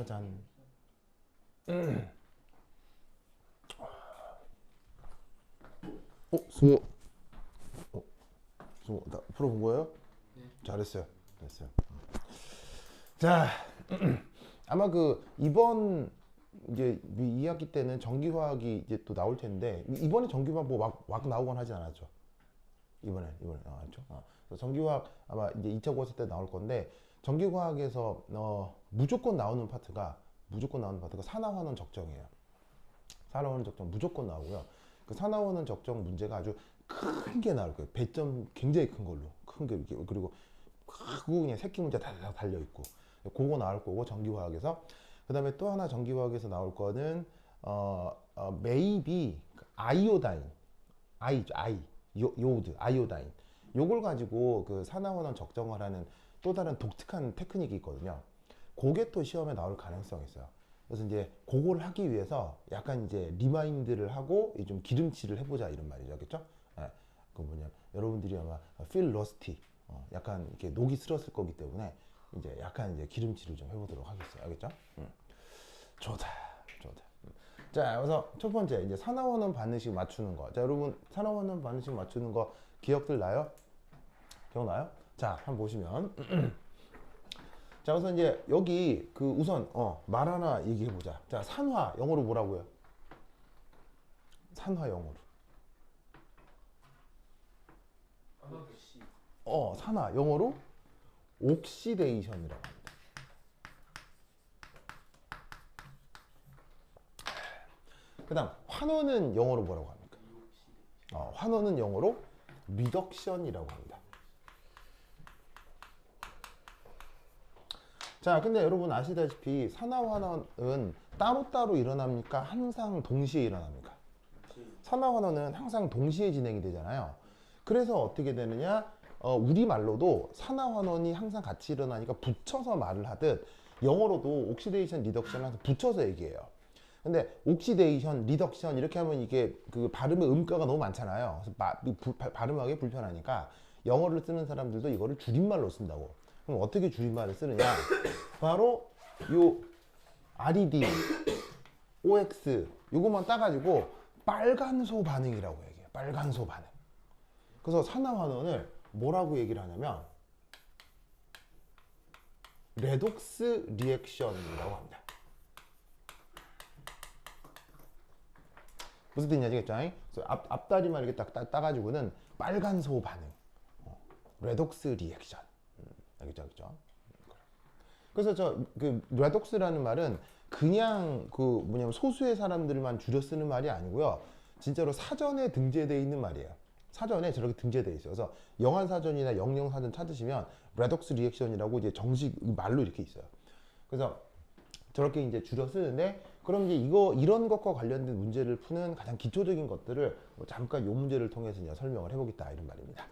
짜잔. 수고. 수고. 다 풀어본 거예요? 네. 잘했어요. 됐어요. 자, 아마 그 이번 이제 2학기 때는 전기화학이 이제 또 나올 텐데 이번에 전기화학 뭐 막 나오곤 하진 않았죠. 이번에 알죠? 그래서 전기화학 아마 이제 2차 고사 때 나올 건데 전기화학에서 무조건 나오는 파트가 산화환원 적정이에요. 산화환원 적정 무조건 나오고요. 그 산화환원 적정 문제가 아주 큰 게 나올 거예요. 배점 굉장히 큰 걸로 큰 게 이렇게 그리고 크고 그냥 새끼 문제 다 달려 있고 그거 나올 거고 전기화학에서 그다음에 또 하나 전기화학에서 나올 거는 maybe 아이오다인 요오드 아이오다인 요걸 가지고 그 산화환원 적정을 하는 또 다른 독특한 테크닉이 있거든요. 그게 또 시험에 나올 가능성이 있어요. 그래서 이제 그걸 하기 위해서 약간 이제 리마인드를 하고 좀 기름칠을 해보자 이런 말이죠, 알겠죠? 예, 그 뭐냐 여러분들이 아마 feel rusty, 약간 이렇게 녹이 슬었을 거기 때문에 이제 약간 이제 기름칠을 좀 해보도록 하겠어요, 알겠죠? 좋다. 자, 그래서 첫 번째 이제 산화원은 반응식 맞추는 거. 자, 여러분 산화원은 반응식 맞추는 거 기억들 나요? 기억나요? 자, 한번 보시면. 자, 우선 이제 여기 그 우선 말 하나 얘기해 보자. 자, 산화 영어로 뭐라고요? 산화 영어로. 산화 영어로 옥시데이션이라고 합니다. 그다음 환원은 영어로 뭐라고 합니까? 환원은 영어로 리덕션이라고 합니다. 자, 근데 여러분 아시다시피 산화환원은 따로따로 일어납니까? 항상 동시에 일어납니까? 산화환원은 항상 동시에 진행이 되잖아요. 그래서 어떻게 되느냐? 우리말로도 산화환원이 항상 같이 일어나니까 붙여서 말을 하듯 영어로도 옥시데이션, 리덕션을 항상 붙여서 얘기해요. 근데 옥시데이션, 리덕션 이렇게 하면 이게 그 발음의 음가가 너무 많잖아요. 그래서 발음하기 불편하니까 영어를 쓰는 사람들도 이거를 줄임말로 쓴다고. 그럼 어떻게 줄임말을 쓰느냐? 바로 요 RED, OX 요것만 따가지고 빨간소 반응이라고 얘기해요. 빨간소 반응. 그래서 산화환원을 뭐라고 얘기를 하냐면 레독스 리액션이라고 합니다. 무슨 뜻인지 아시겠죠? 그래서 앞다리만 이렇게 딱 따가지고는 빨간소 반응, 레독스 리액션. 알겠죠? 그래서 그 레독스라는 말은 그냥 그 뭐냐면 소수의 사람들만 줄여 쓰는 말이 아니고요. 진짜로 사전에 등재되어 있는 말이에요. 사전에 저렇게 등재되어 있어요. 그래서 영한사전이나 영영사전 찾으시면 레독스 리액션이라고 이제 정식 말로 이렇게 있어요. 그래서 저렇게 이제 줄여 쓰는데 그럼 이제 이런 것과 관련된 문제를 푸는 가장 기초적인 것들을 잠깐 요 문제를 통해서 이제 설명을 해보겠다 이런 말입니다.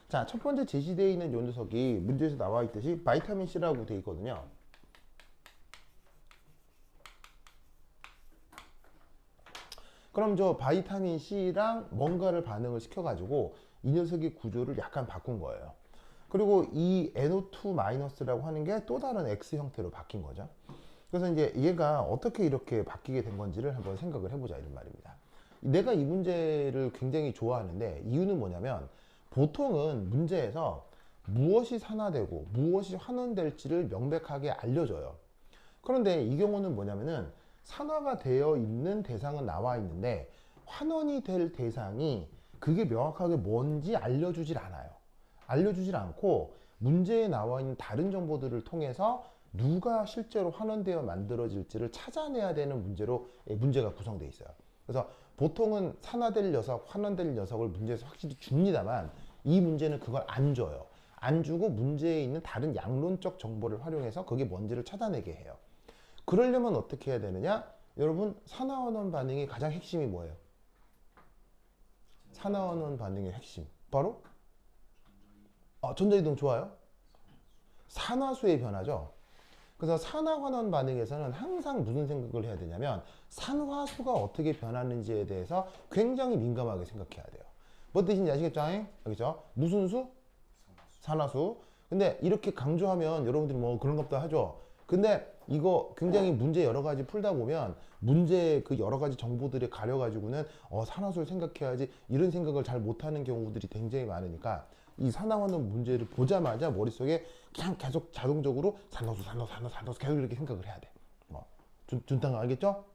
자, 첫 번째 제시되어 있는 요 녀석이 문제에서 나와 있듯이 바이타민 C라고 되어 있거든요. 그럼 저 바이타민 C랑 뭔가를 반응을 시켜가지고 이 녀석의 구조를 약간 바꾼 거예요. 그리고 이 NO2-라고 하는 게 또 다른 X 형태로 바뀐 거죠. 그래서 이제 얘가 어떻게 이렇게 바뀌게 된 건지를 한번 생각을 해보자 이런 말입니다. 내가 이 문제를 굉장히 좋아하는데 이유는 뭐냐면 보통은 문제에서 무엇이 산화되고 무엇이 환원될지를 명백하게 알려줘요. 그런데 이 경우는 뭐냐면은 산화가 되어 있는 대상은 나와 있는데 환원이 될 대상이 그게 명확하게 뭔지 알려주질 않아요. 알려주질 않고 문제에 나와 있는 다른 정보들을 통해서 누가 실제로 환원되어 만들어질지를 찾아내야 되는 문제가 구성되어 있어요. 그래서 보통은 산화될 녀석, 환원될 녀석을 문제에서 확실히 줍니다만 이 문제는 그걸 안 줘요. 안 주고 문제에 있는 다른 양론적 정보를 활용해서 그게 뭔지를 찾아내게 해요. 그러려면 어떻게 해야 되느냐? 여러분, 산화환원 반응의 가장 핵심이 뭐예요? 산화환원 반응의 핵심. 바로? 전자이동 좋아요? 산화수의 변화죠. 그래서 산화환원 반응에서는 항상 무슨 생각을 해야 되냐면 산화수가 어떻게 변하는지에 대해서 굉장히 민감하게 생각해야 돼요. 뭔 뜻인지 아시겠죠? 알겠죠? 무슨 수? 산화수. 근데 이렇게 강조하면 여러분들이 뭐 그런 것도 하죠. 근데 이거 굉장히 문제 여러 가지 풀다 보면 문제 그 여러 가지 정보들에 가려가지고는 산화수를 생각해야지 이런 생각을 잘 못하는 경우들이 굉장히 많으니까 이 산화하는 문제를 보자마자 머릿속에 그냥 계속 자동적으로 산화수 계속 이렇게 생각을 해야 돼. 준탕 알겠죠?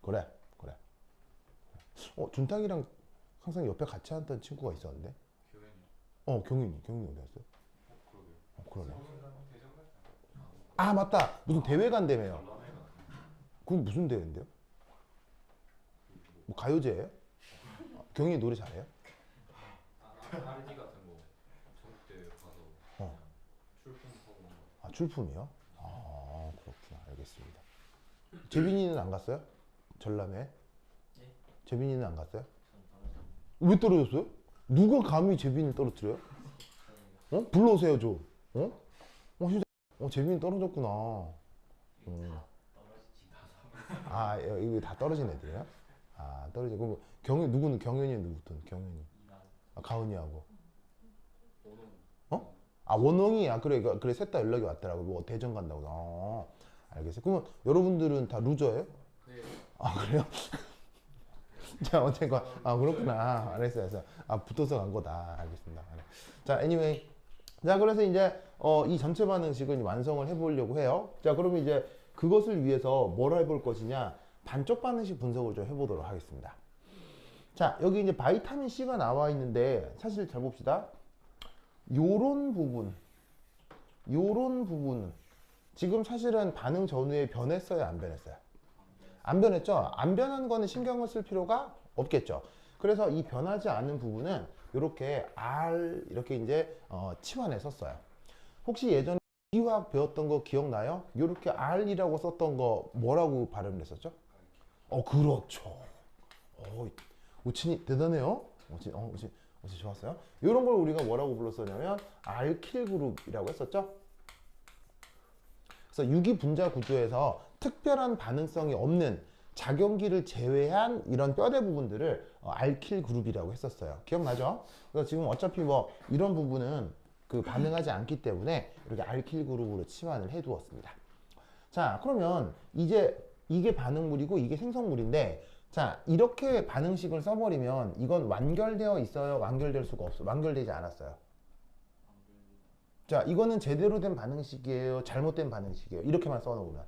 그래. 준탕이랑 항상 옆에 같이 앉던 친구가 있었는데. 경윤이 어디 갔어요? 그러네. 아 맞다. 무슨 대회 간다며요. 그건 무슨 대회인데요? 뭐 가요제예요? 경윤이 노래 잘해요? RD 같은 거 전국대회 가서 출품하고 아 출품이요? 아 그렇구나. 알겠습니다. 재빈이는 안 갔어요? 전람회? 네? 재빈이는 안 갔어요? 왜 떨어졌어요? 누가 감히 재빈이를 떨어뜨려요? 불러오세요 좀. 재빈이 떨어졌구나. 아 이거 다 떨어진 애들이야? 아 떨어진. 그럼 누구는 경현이 누구든 경현이. 가은이하고. 원홍이. 그래 셋 다 연락이 왔더라고. 뭐 대전 간다고. 알겠어요. 그러면 여러분들은 다 루저예요? 네. 그래요? 자 어쨌건 그렇구나. 알았어요. 붙어서 간 거다. 알겠습니다. 자 anyway. 자 그래서 이제 이 전체 반응식을 완성을 해보려고 해요. 자 그러면 이제 그것을 위해서 뭘 해볼 것이냐, 반쪽 반응식 분석을 좀 해보도록 하겠습니다. 자 여기 이제 바이타민 C가 나와 있는데 사실 잘 봅시다. 요런 부분은 지금 사실은 반응 전후에 변했어요, 안 변했어요? 안 변했죠? 안 변한 거는 신경을 쓸 필요가 없겠죠. 그래서 이 변하지 않은 부분은 이렇게 R 이렇게 이제 치환해 썼어요. 혹시 예전에 이화학 배웠던 거 기억나요? 이렇게 R이라고 썼던 거 뭐라고 발음을 했었죠? 그렇죠. 우친이 대단해요. 우친 좋았어요. 이런 걸 우리가 뭐라고 불렀었냐면 알킬 그룹이라고 했었죠. 그래서 유기 분자 구조에서 특별한 반응성이 없는 작용기를 제외한 이런 뼈대 부분들을 알킬 그룹이라고 했었어요. 기억나죠? 그래서 지금 어차피 뭐 이런 부분은 그 반응하지 않기 때문에 이렇게 알킬 그룹으로 치환을 해 두었습니다. 자 그러면 이제 이게 반응물이고 이게 생성물인데, 자 이렇게 반응식을 써버리면 이건 완결되어 있어요? 완결될 수가 없어요? 완결되지 않았어요. 자 이거는 제대로 된 반응식이에요? 잘못된 반응식이에요? 이렇게만 써놓으면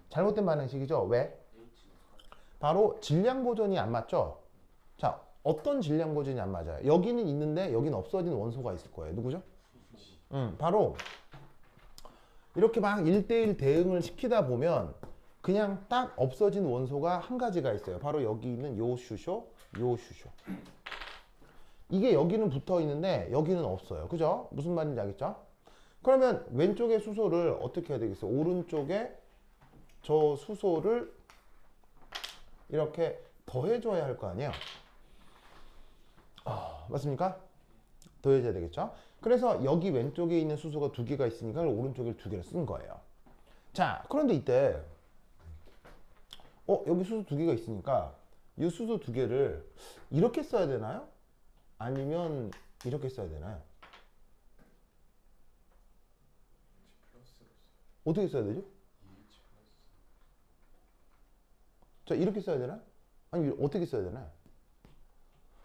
잘못된 반응식이죠. 왜? 바로 질량 보존이 안 맞죠. 자 어떤 질량 보존이 안 맞아요? 여기는 있는데 여기는 없어진 원소가 있을 거예요. 누구죠? 바로 이렇게 막 1대1 대응을 시키다 보면 그냥 딱 없어진 원소가 한 가지가 있어요. 바로 여기 있는 요 슈쇼. 이게 여기는 붙어 있는데 여기는 없어요. 그죠? 무슨 말인지 알겠죠? 그러면 왼쪽의 수소를 어떻게 해야 되겠어요? 오른쪽에 저 수소를 이렇게 더해줘야 할 거 아니에요? 맞습니까? 더해줘야 되겠죠? 그래서 여기 왼쪽에 있는 수소가 두 개가 있으니까 오른쪽에 두 개를 쓴 거예요. 자, 그런데 이때 여기 수소 두 개가 있으니까 이 수소 두 개를 이렇게 써야 되나요? 아니면 이렇게 써야 되나요? 어떻게 써야 되죠? 자 이렇게 써야 되나? 아니 어떻게 써야 되나요?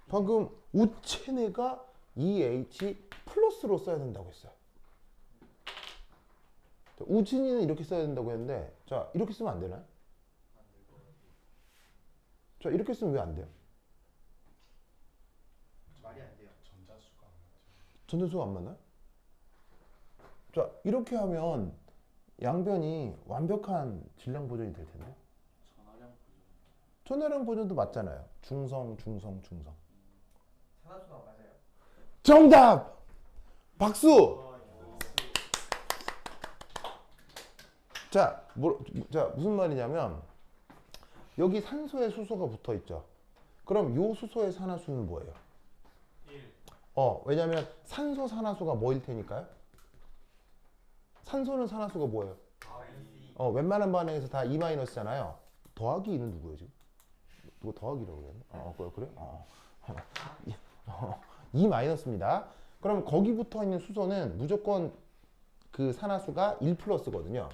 방금 우체내가 EH 플러스로 써야 된다고 했어요. 자, 우진이는 이렇게 써야 된다고 했는데, 자 이렇게 쓰면 안 되나요? 자 이렇게 쓰면 왜 안 돼요? 말이 안 돼요. 전자수가 안 맞나요? 자 이렇게 하면 양변이 완벽한 질량 보존이 될 텐데. 전화량 보존도 맞잖아요. 중성. 산화수가 맞아요. 정답! 박수! 자 무슨 말이냐면 여기 산소에 수소가 붙어 있죠. 그럼 요 수소의 산화수는 뭐예요? 1. 왜냐면 산소 산화수가 뭐일 테니까요? 산소는 산화수가 뭐예요? 웬만한 반응에서 다 E-잖아요. 더하기 2는 누구예요 지금? 누가 더하기라고 그랬나? 그래? E-입니다. 그럼 거기 붙어 있는 수소는 무조건 그 산화수가 1 플러스거든요.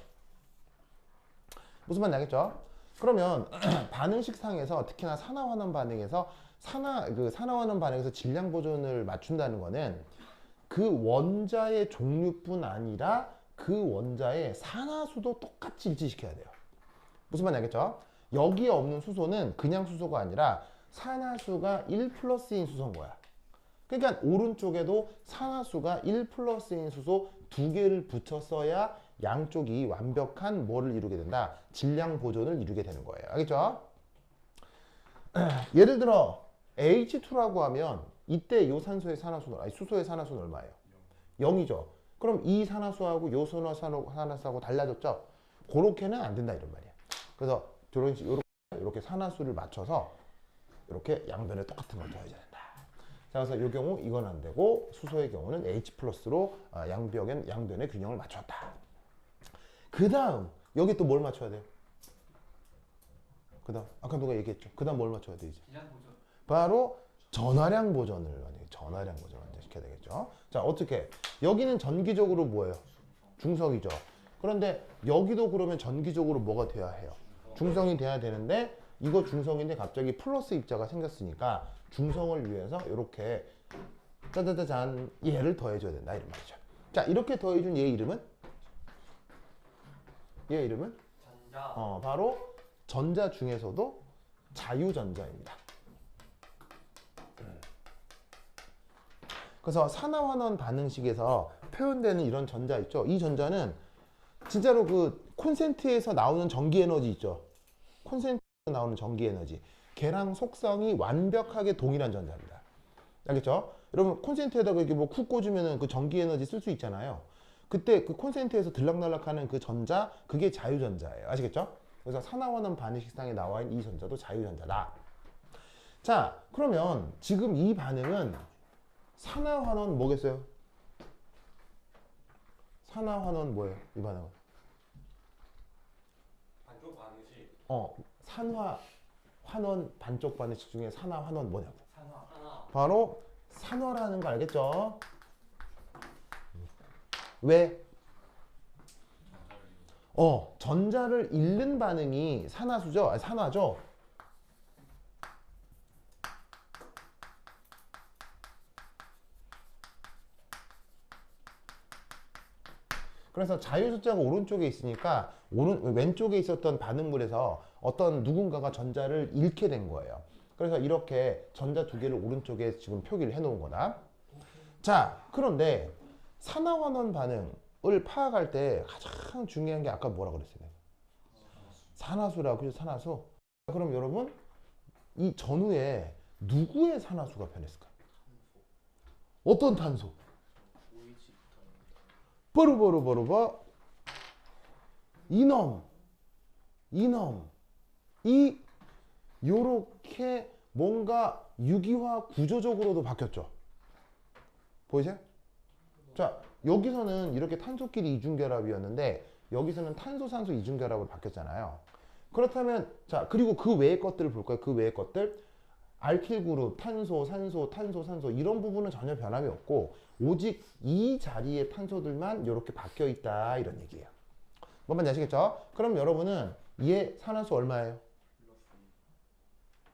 무슨 말인지 알겠죠? 그러면 반응식상에서 특히나 산화환원 반응에서 산화환원 반응에서 질량 보존을 맞춘다는 거는 그 원자의 종류뿐 아니라 그 원자의 산화수도 똑같이 일치시켜야 돼요. 무슨 말인지 알겠죠? 여기에 없는 수소는 그냥 수소가 아니라 산화수가 1 플러스인 수소인 거야. 그러니까 오른쪽에도 산화수가 1 플러스인 수소 두 개를 붙였어야 양쪽이 완벽한 뭐를 이루게 된다? 질량 보존을 이루게 되는 거예요. 알겠죠? 예를 들어 H2라고 하면 이때 요 산소의 산화수는 수소의 산화수는 얼마예요? 0이죠. 그럼 이 산화수하고 요 산화수하고 달라졌죠? 그렇게는 안 된다 이런 말이야. 그래서 이렇게 산화수를 맞춰서 이렇게 양변에 똑같은 걸 둬야 된다. 자, 그래서 이 경우 이건 안 되고 수소의 경우는 H 플러스로 양변의 균형을 맞췄다. 그 다음 여기 또 뭘 맞춰야 돼요? 그 다음 아까 누가 얘기했죠? 그 다음 뭘 맞춰야 돼 이제? 질량 보존. 바로 전화량 보존을 완전시켜야 되겠죠. 자, 어떻게? 여기는 전기적으로 뭐예요? 중성이죠. 그런데 여기도 그러면 전기적으로 뭐가 돼야 해요? 중성이 돼야 되는데 이거 중성인데 갑자기 플러스 입자가 생겼으니까 중성을 위해서 이렇게 짜자자잔 얘를 더해줘야 된다 이런 말이죠. 자, 이렇게 더해준 얘 이름은? 얘 이름은? 전자. 바로 전자 중에서도 자유전자입니다. 그래서 산화환원 반응식에서 표현되는 이런 전자 있죠. 이 전자는 진짜로 그 콘센트에서 나오는 전기 에너지 있죠. 콘센트에서 나오는 전기 에너지. 걔랑 속성이 완벽하게 동일한 전자입니다. 알겠죠? 여러분 콘센트에다가 이렇게 뭐 쿡 꽂으면은 그 전기 에너지 쓸 수 있잖아요. 그때 그 콘센트에서 들락날락하는 그 전자, 그게 자유전자예요. 아시겠죠? 그래서 산화환원 반응식상에 나와 있는 이 전자도 자유전자다. 자, 그러면 지금 이 반응은 산화환원 뭐겠어요? 산화환원 뭐예요? 이 반응은? 반쪽 반응식. 산화환원 반쪽 반응식 중에 산화환원 뭐냐고? 산화. 바로 산화라는 거 알겠죠? 왜? 전자를 잃는 반응이 산화수죠? 아니, 산화죠? 그래서 자유숫자가 오른쪽에 있으니까 왼쪽에 있었던 반응물에서 어떤 누군가가 전자를 잃게 된 거예요. 그래서 이렇게 전자 두 개를 오른쪽에 지금 표기를 해 놓은 거다. 자, 그런데 산화환원 반응을 파악할 때 가장 중요한 게 아까 뭐라 그랬어요? 산화수라고. 그죠? 산화수. 그럼 여러분 이 전후에 누구의 산화수가 변했을까요? 어떤 탄소? 바로 이놈 이 요렇게 뭔가 유기화 구조적으로도 바뀌었죠. 보이세요? 자, 여기서는 이렇게 탄소끼리 이중결합이었는데 여기서는 탄소산소 이중결합으로 바뀌었잖아요. 그렇다면 자, 그리고 그 외의 것들을 볼 거예요. 그 외의 것들 알킬 그룹, 탄소, 산소, 탄소, 산소 이런 부분은 전혀 변함이 없고 오직 이 자리의 탄소들만 이렇게 바뀌어 있다 이런 얘기예요. 뭔 말인지 아시겠죠? 그럼 여러분은 얘 산화수 얼마예요?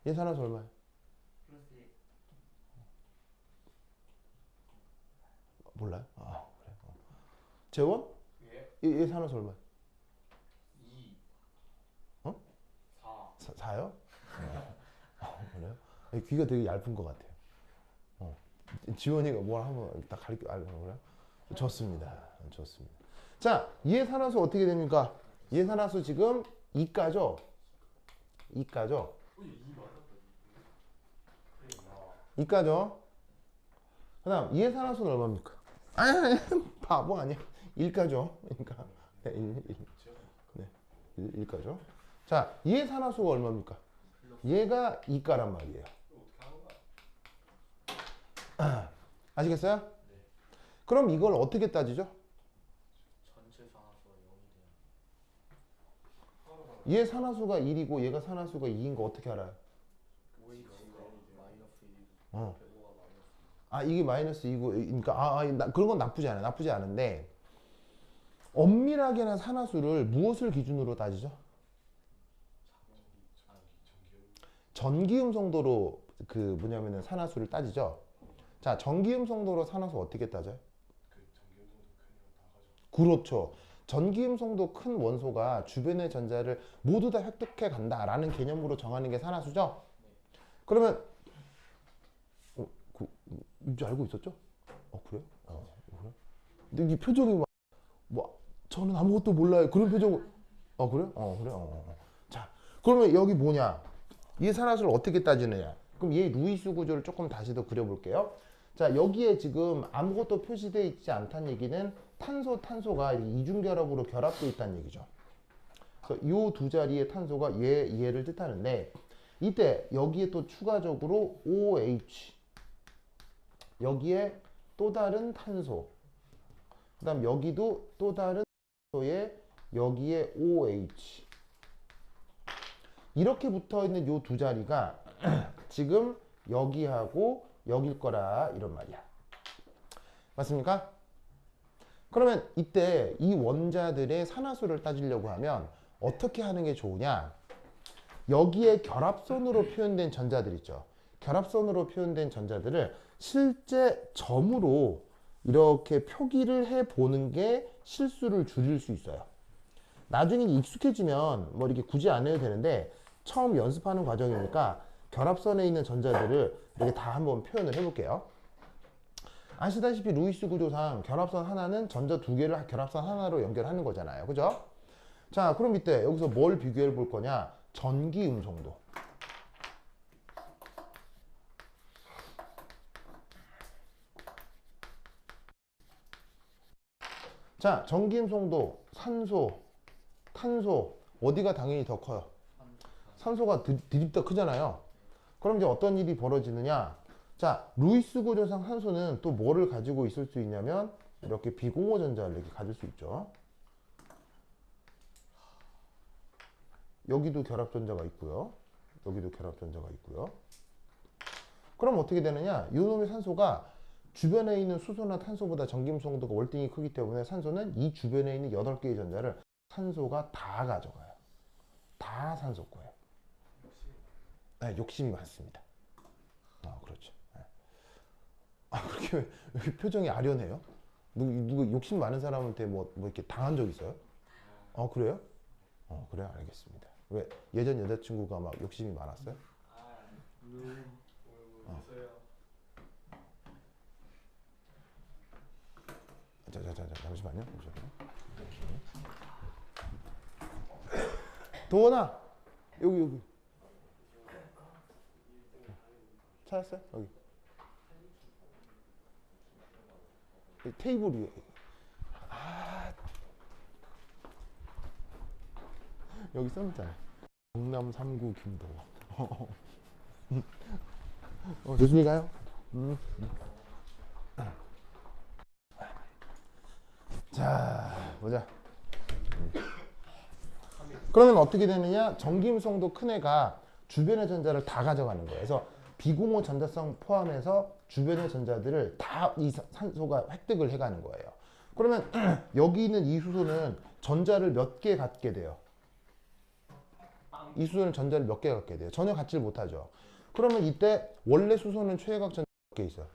얘 산화수 얼마예요? 플러스. 몰라요? 아, 그래. 재원? 예. 얘 산화수 얼마예요? 2. 어? 4. 4요? 그래요? 귀가 되게 얇은 것 같아요. 지원이가 뭘 하면 다 가르쳐 알고 그래요? 좋습니다. 좋습니다. 자, 얘 산화수 어떻게 됩니까? 얘 산화수 지금 2가죠? 2가죠? 2가죠? 그 다음 얘 산화수는 얼마입니까? 아니 바보 아니야. 1가죠? 그러니까 1가죠? 자, 얘 산화수가 얼마입니까? 얘가 2가란 말이에요. 아시겠어요? 네. 그럼 이걸 어떻게 따지죠? 전체 산화수가 0이 돼요. 얘 산화수가 1이고 얘가 산화수가 2인 거 어떻게 알아요? OH가 마이너스 1. 어. 배고가 마이너스 2. 아, 이게 마이너스 2고 그러니까 그런 건 나쁘지 않아요. 나쁘지 않은데 엄밀하게는 산화수를 무엇을 기준으로 따지죠? 전기음성도로 그 뭐냐면은 산화수를 따지죠. 자, 전기음성도로 산화수 어떻게 따져요? 그렇죠. 전기음성도 큰 원소가 주변의 전자를 모두 다 획득해 간다라는 개념으로 정하는 게 산화수죠. 그러면 이제 알고 있었죠? 그래요? 그래? 근데 이 표정이 뭐 저는 아무것도 몰라요. 그런 표정. 그래요? 그래. 자, 그러면 여기 뭐냐? 이 산화수를 어떻게 따지느냐? 그럼 얘 루이스 구조를 조금 다시 더 그려볼게요. 자, 여기에 지금 아무것도 표시되어 있지 않다는 얘기는 탄소가 이중결합으로 결합되어 있다는 얘기죠. 그래서 이 두 자리의 탄소가 얘를 뜻하는데 이때 여기에 또 추가적으로 OH 여기에 또 다른 탄소 그 다음 여기도 또 다른 탄소에 여기에 OH 이렇게 붙어있는 이 두 자리가 지금 여기하고 여길 거라 이런 말이야. 맞습니까? 그러면 이때 이 원자들의 산화수를 따지려고 하면 어떻게 하는 게 좋으냐? 여기에 결합선으로 표현된 전자들 있죠. 결합선으로 표현된 전자들을 실제 점으로 이렇게 표기를 해보는 게 실수를 줄일 수 있어요. 나중에 익숙해지면 뭐 이렇게 굳이 안 해도 되는데 처음 연습하는 과정이니까 결합선에 있는 전자들을 이렇게 다 한번 표현을 해볼게요. 아시다시피 루이스 구조상 결합선 하나는 전자 두 개를 결합선 하나로 연결하는 거잖아요. 그죠? 자, 그럼 이때 여기서 뭘 비교해 볼 거냐? 전기 음성도. 자, 전기 음성도 산소, 탄소 어디가 당연히 더 커요? 산소가 뒤집다 크잖아요. 그럼 이제 어떤 일이 벌어지느냐? 자, 루이스 구조상 산소는 또 뭐를 가지고 있을 수 있냐면 이렇게 비공호 전자를 이렇게 가질 수 있죠. 여기도 결합전자가 있고요. 여기도 결합전자가 있고요. 그럼 어떻게 되느냐? 이놈의 산소가 주변에 있는 수소나 탄소보다 전기음성도가 월등히 크기 때문에 산소는 이 주변에 있는 8개의 전자를 산소가 다 가져가요. 다 산소 거예요. 네, 욕심이 많습니다. 그렇죠. 네. 그렇게 왜 표정이 아련해요? 누구 욕심 많은 사람한테 뭐 이렇게 당한 적 있어요? 그래요? 그래요? 알겠습니다. 왜 예전 여자친구가 막 욕심이 많았어요? 잠시만요. 도원아, 여기. 찾았어요? 여기 테이블 위에. 여기 써놨잖아요. 경남 3구 김도원. 조심히 가요. 자, 보자. 그러면 어떻게 되느냐? 전기음성도 큰 애가 주변의 전자를 다 가져가는 거예요. 그래서 비공호 전자성 포함해서 주변의 전자들을 다 이 산소가 획득을 해가는 거예요. 그러면 여기 있는 이 수소는 전자를 몇 개 갖게 돼요? 이 수소는 전자를 몇 개 갖게 돼요? 전혀 갖지를 못하죠. 그러면 이때 원래 수소는 최외각 전자 몇 개 있어요?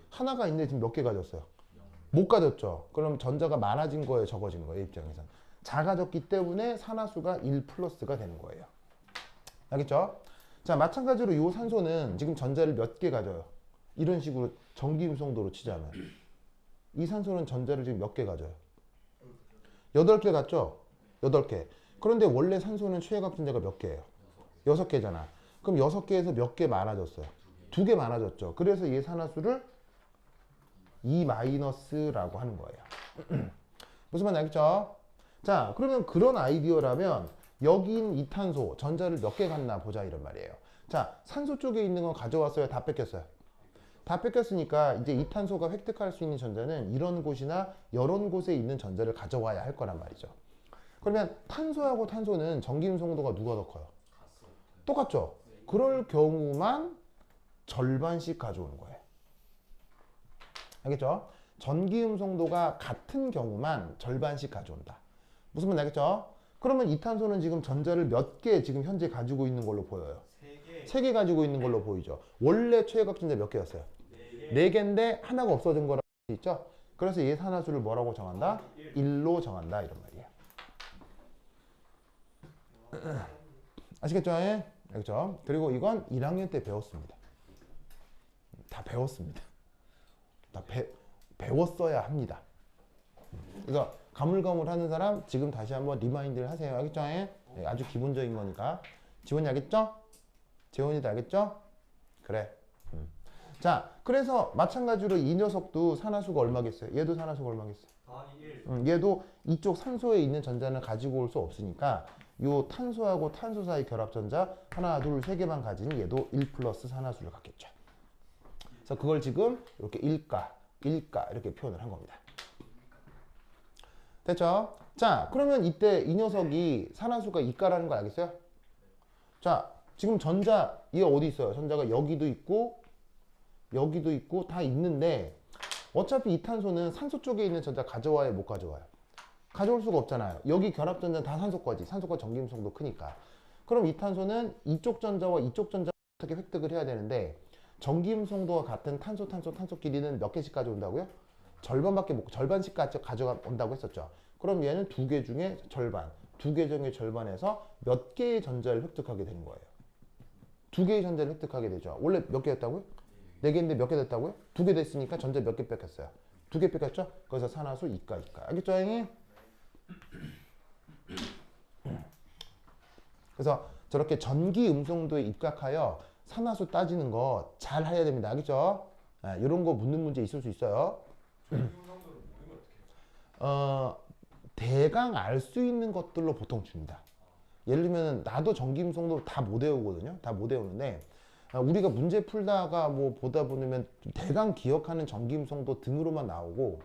하나가 있는데 지금 몇 개 가졌어요? 못 가졌죠. 그럼 전자가 많아진 거예요, 적어진 거예요, 입장에선. 작아졌기 때문에 산화수가 1 플러스가 되는 거예요. 알겠죠? 자, 마찬가지로 이 산소는 지금 전자를 몇 개 가져요? 이런 식으로 전기음성도로 치자면 이 산소는 전자를 지금 몇 개 가져요? 8개 갔죠? 8개. 그런데 원래 산소는 최외각 전자가 몇 개예요? 6개잖아. 그럼 6개에서 몇 개 많아졌어요? 2개 많아졌죠. 그래서 이 산화수를 E-라고 하는 거예요. 무슨 말인지 알겠죠? 자, 그러면 그런 아이디어라면 여긴 이 탄소 전자를 몇 개 갖나 보자 이런 말이에요. 자, 산소 쪽에 있는 건 가져왔어요? 다 뺏겼어요? 다 뺏겼으니까 이제 이 탄소가 획득할 수 있는 전자는 이런 곳이나 이런 곳에 있는 전자를 가져와야 할 거란 말이죠. 그러면 탄소하고 탄소는 전기음성도가 누가 더 커요? 똑같죠? 그럴 경우만 절반씩 가져오는 거예요. 알겠죠? 전기음성도가 같은 경우만 절반씩 가져온다. 무슨 말인지 알겠죠? 그러면 이 탄소는 지금 전자를 몇 개 지금 현재 가지고 있는 걸로 보여요? 3개 가지고 있는 걸로 보이죠. 원래 최외곽 전자 몇 개였어요? 4개인데 하나가 없어진 거라고 할 수 있죠. 그래서 얘 산화수를 뭐라고 정한다? 1로 정한다 이런 말이에요. 아시겠죠? 예? 그렇죠? 그리고 이건 1학년 때 배웠습니다. 다 배웠습니다. 다 배웠어야 합니다. 그래서 가물가물하는 사람 지금 다시 한번 리마인드를 하세요. 알겠죠? 예? 아주 기본적인 거니까. 지원이 알겠죠? 재원이도 알겠죠? 그래. 자, 그래서 마찬가지로 이 녀석도 산화수가 얼마겠어요? 얘도 산화수가 얼마겠어요? 얘도 이쪽 산소에 있는 전자는 가지고 올 수 없으니까 요 탄소하고 탄소 사이 결합 전자 하나, 둘, 세 개만 가진 얘도 1 플러스 산화수를 갖겠죠. 그래서 그걸 지금 이렇게 1가 이렇게 표현을 한 겁니다. 됐죠? 자, 그러면 이때 이 녀석이 산화수가 이가라는 거 알겠어요? 자, 지금 전자 얘 어디 있어요? 전자가 여기도 있고 다 있는데 어차피 이 탄소는 산소 쪽에 있는 전자 가져와요, 못 가져와요? 가져올 수가 없잖아요. 여기 결합 전자는 다 산소 거지. 산소가 전기음성도 크니까. 그럼 이 탄소는 이쪽 전자와 이쪽 전자 어떻게 획득을 해야 되는데 전기음성도가 같은 탄소끼리는 몇 개씩 가져온다고요? 절반밖에 못, 절반씩 가져온다고 했었죠. 그럼 얘는 2개 중에 절반, 2개 중에 절반에서 몇 개의 전자를 획득하게 되는 거예요. 2개의 전자를 획득하게 되죠. 원래 몇 개였다고요? 4개인데 몇 개 됐다고요? 2개 됐으니까 전자 몇 개 뺏겼어요? 2개 뺏겼죠? 그래서 산화수 이가. 알겠죠, 형님? 그래서 저렇게 전기 음성도에 입각하여 산화수 따지는 거 잘 해야 됩니다. 알겠죠? 이런 거 묻는 문제 있을 수 있어요. 대강 알 수 있는 것들로 보통 줍니다. 예를 들면 나도 전기음성도 다 못 외우거든요. 다 못 외우는데 우리가 문제 풀다가 뭐 보다 보면 대강 기억하는 전기음성도 등으로만 나오고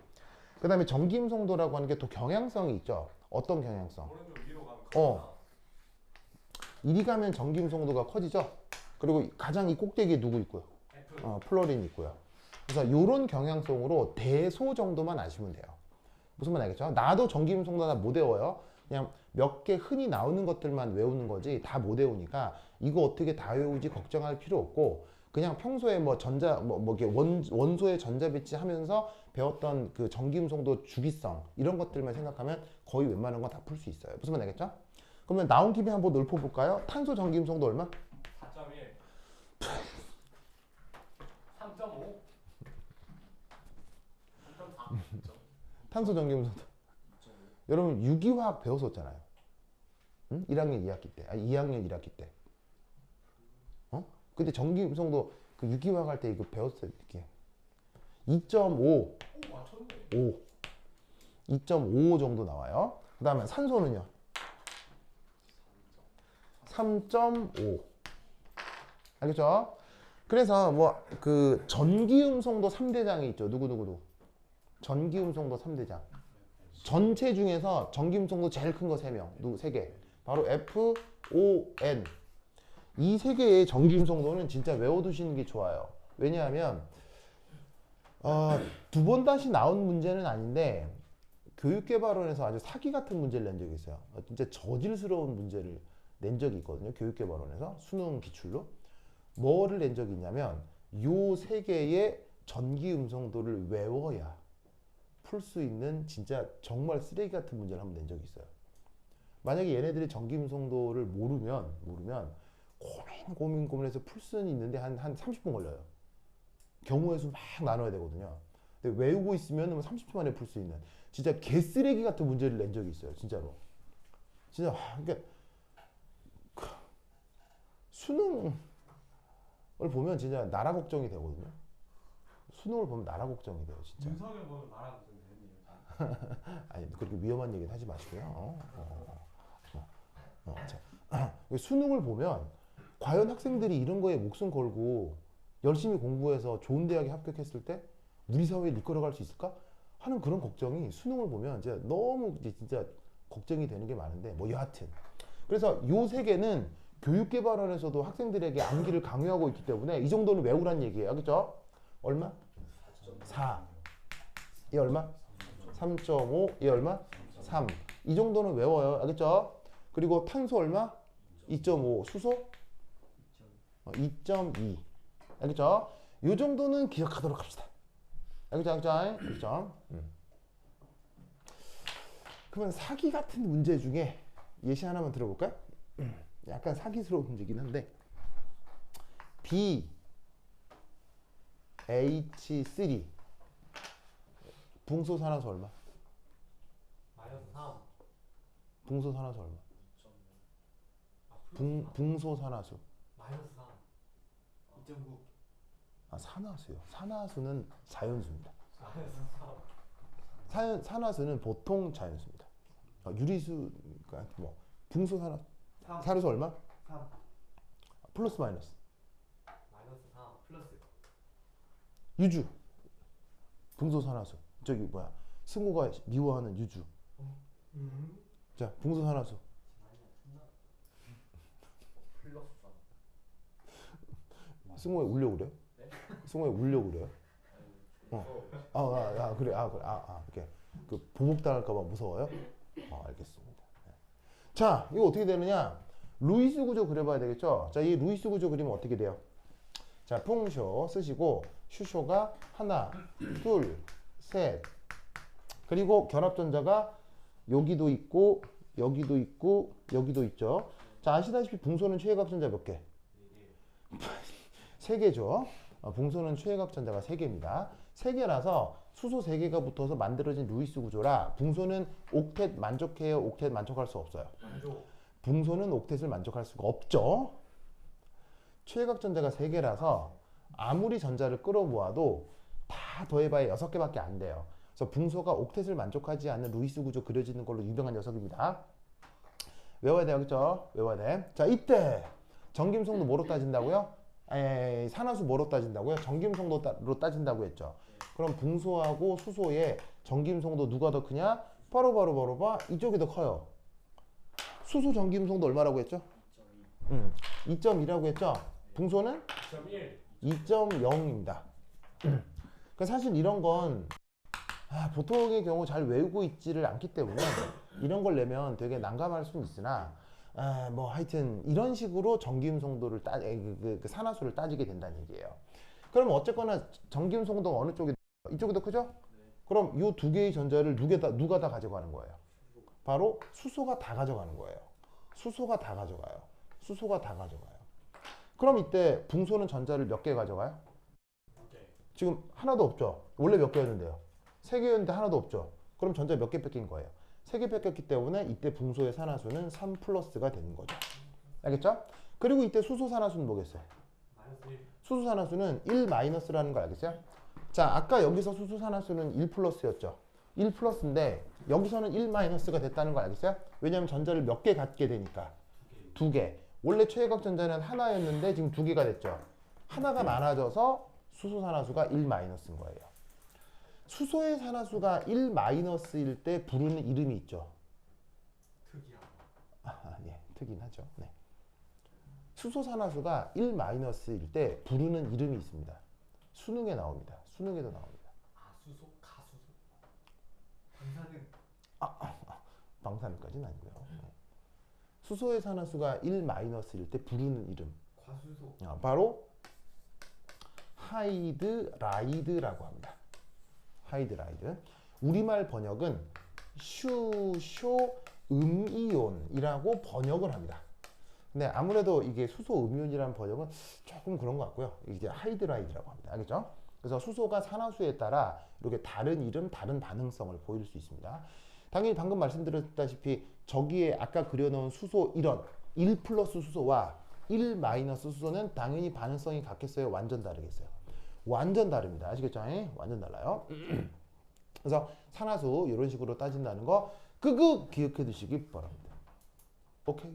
그 다음에 전기음성도라고 하는 게 또 경향성이 있죠. 어떤 경향성? 이리 가면 전기음성도가 커지죠. 그리고 가장 이 꼭대기에 누구 있고요? 플로린 있고요. 그래서 이런 경향성으로 대소 정도만 아시면 돼요. 무슨 말 알겠죠? 나도 전기음성도 다 못 외워요. 그냥 몇 개 흔히 나오는 것들만 외우는 거지 다 못 외우니까 이거 어떻게 다 외우지 걱정할 필요 없고 그냥 평소에 뭐 전자 이렇게 원소의 전자 배치하면서 배웠던 그 전기음성도 주기성 이런 것들만 생각하면 거의 웬만한 건 다 풀 수 있어요. 무슨 말 알겠죠? 그러면 나온 김에 한번 넓혀볼까요? 탄소 전기음성도 얼마? 4.1 3.5 3.4 탄소 전기음성도 여러분 유기화학 배웠었잖아요. 응? 1학년 2학기 때, 2학년 1학기 때. 근데 전기음성도 그 유기화학 할 때 이거 배웠어요. 이렇게 2.5, 2.55 정도 나와요. 그 다음에 산소는요? 3.5. 알겠죠? 그래서 뭐 그 전기음성도 3대장이 있죠. 누구? 전기음성도 3대장. 전체 중에서 전기음성도 제일 큰 거 3명. 누구? 3개. 바로 F, O, N. 이 3개의 전기음성도는 진짜 외워두시는 게 좋아요. 왜냐하면 2번 다시 나온 문제는 아닌데 교육개발원에서 아주 사기 같은 문제를 낸 적이 있어요. 진짜 저질스러운 문제를 낸 적이 있거든요. 교육개발원에서 수능 기출로. 뭐를 낸 적이 있냐면 요 3개의 전기음성도를 외워야 풀 수 있는 진짜 정말 쓰레기 같은 문제를 한번 낸 적이 있어요. 만약에 얘네들이 전기음성도를 모르면 고민해서 풀 수는 있는데 한 30분 걸려요. 경우의 수 막 나눠야 되거든요. 근데 외우고 있으면 30초 만에 풀 수 있는 진짜 개쓰레기 같은 문제를 낸 적이 있어요. 진짜로. 진짜 그러니까 수능을 보면 진짜 나라 걱정이 되거든요. 수능을 보면 나라 걱정이 돼요. 진짜. 윤석열 보면 말하고 있는데 아니 그렇게 위험한 얘기는 하지 마시고요. 자, 수능을 보면 과연 학생들이 이런 거에 목숨 걸고 열심히 공부해서 좋은 대학에 합격했을 때 우리 사회에 이끌어갈 수 있을까 하는 그런 걱정이 수능을 보면 이제 너무 진짜 걱정이 되는 게 많은데 뭐 여하튼 그래서 요 3개는 교육개발원에서도 학생들에게 암기를 강요하고 있기 때문에 이 정도는 외우란 얘기예요. 알겠죠? 얼마? 4. 이 얼마? 3.5. 이 얼마? 3. 이 정도는 외워요. 알겠죠? 그리고 탄소 얼마? 2.5. 수소? 2.2. 알겠죠? 요 정도는 기억하도록 합시다. 알겠죠? 알겠죠? 그러면 사기 같은 문제 중에 예시 하나만 들어볼까요? 약간 사기스러운 문제긴 한데 BH3 붕소산화수 얼마? 마이너스 3. 붕소산화수 얼마? 2.5. 아, 플러스 3. 붕소산화수. 마이너스 3. 2.9. 아, 산화수요. 산화수는 자연수입니다. 마이너스 3. 산화수는 보통 자연수입니다. 유리수가 뭐 붕소산화 3. 산화수 얼마? 3. 플러스 마이너스. 마이너스 3. 플러스. 유주. 붕소산화수. 저기 뭐야? 승우가 미워하는 유주. 자, 붕소산화수. 플러스 3. 승우에 울려고 그래요? 네? 승우에 울려고 그래요? 그래. 이렇게 그 보복당할까봐 무서워요? 알겠습니다. 네. 자, 이거 어떻게 되느냐? 루이스 구조 그려봐야 되겠죠? 자, 이 루이스 구조 그리면 어떻게 돼요? 자, 풍쇼 쓰시고 슈쇼가 하나, 둘, 셋. 그리고 결합전자가 여기도 있고 여기도 있고 여기도 있죠. 자, 아시다시피 붕소는 최외곽전자 몇 개? 3개죠. 붕소는 최외곽전자가 3개입니다. 3개라서 수소 3개가 붙어서 만들어진 루이스 구조라 붕소는 옥텟 만족해요? 옥텟 만족할 수 없어요? 만족. 붕소는 옥텟을 만족할 수가 없죠. 최외곽전자가 3개라서 아무리 전자를 끌어모아도 다 더해봐야 6개밖에 안 돼요. 그래서 붕소가 옥텟을 만족하지 않는 루이스 구조 그려지는 걸로 유명한 녀석입니다. 외워야 돼요. 그렇죠? 외워야 돼. 자, 이때 전김성도 뭐로 따진다고요? 산화수 뭐로 따진다고요? 전김성도로 따진다고 했죠. 그럼 붕소하고 수소의 전김성도 누가 더 크냐? 바로 봐. 이쪽이 더 커요. 수소 전김성도 얼마라고 했죠? 2.2. 2.2라고 했죠? 붕소는 2.1. 2.0입니다. 그러니까 사실 이런 건 보통의 경우 잘 외우고 있지를 않기 때문에 이런 걸 내면 되게 난감할 수는 있으나 뭐 하여튼 이런 식으로 전기음성도를 그 산화수를 따지게 된다는 얘기예요. 그럼 어쨌거나 전기음성도가 어느 쪽이 이쪽이 더 크죠? 그럼 이 두 개의 전자를 누가 다 가져가는 거예요? 바로 수소가 다 가져가는 거예요. 수소가 다 가져가요. 그럼 이때 붕소는 전자를 몇 개 가져가요? 지금 하나도 없죠. 원래 몇 개였는데요? 3개였는데 하나도 없죠. 그럼 전자 몇 개 뺏긴 거예요? 3개 뺏겼기 때문에 이때 붕소의 산화수는 3 플러스가 되는 거죠. 알겠죠? 그리고 이때 수소 산화수는 뭐겠어요? 마이너스 1. 수소 산화수는 1 마이너스라는 거 알겠어요? 자, 아까 여기서 수소 산화수는 1 플러스였죠. 1 플러스인데 여기서는 1 마이너스가 됐다는 거 알겠어요? 왜냐하면 전자를 몇 개 갖게 되니까. 2개. 원래 최외곽 전자는 하나였는데 지금 2개가 됐죠. 하나가 많아져서 수소 산화수가 1 마이너스인 거예요. 수소의 산화수가 1 마이너스일 때 부르는 이름이 있죠. 특이하다. 예, 특이는 하죠. 네. 수소 산화수가 1 마이너스일 때 부르는 이름이 있습니다. 수능에 나옵니다. 수능에도 나옵니다. 수소, 가수소. 방사능. 방사능까지는 아니고요. 네. 수소의 산화수가 1 마이너스일 때 부르는 이름. 과수소. 바로 하이드라이드라고 합니다. 하이드라이드. 우리말 번역은 슈쇼 음이온이라고 번역을 합니다. 근데 아무래도 이게 수소 음이온이라는 번역은 조금 그런 것 같고요. 이제 하이드라이드라고 합니다. 알겠죠? 그래서 수소가 산화수에 따라 이렇게 다른 이름, 다른 반응성을 보일 수 있습니다. 당연히 방금 말씀드렸다시피 저기에 아까 그려놓은 수소 이런 1 플러스 수소와 1 마이너스 수소는 당연히 반응성이 같겠어요? 완전 다르겠어요? 완전 다릅니다. 아시겠죠? 완전 달라요. 그래서 산화수 이런 식으로 따진다는 거 끄끄 기억해 두시기 바랍니다. 오케이.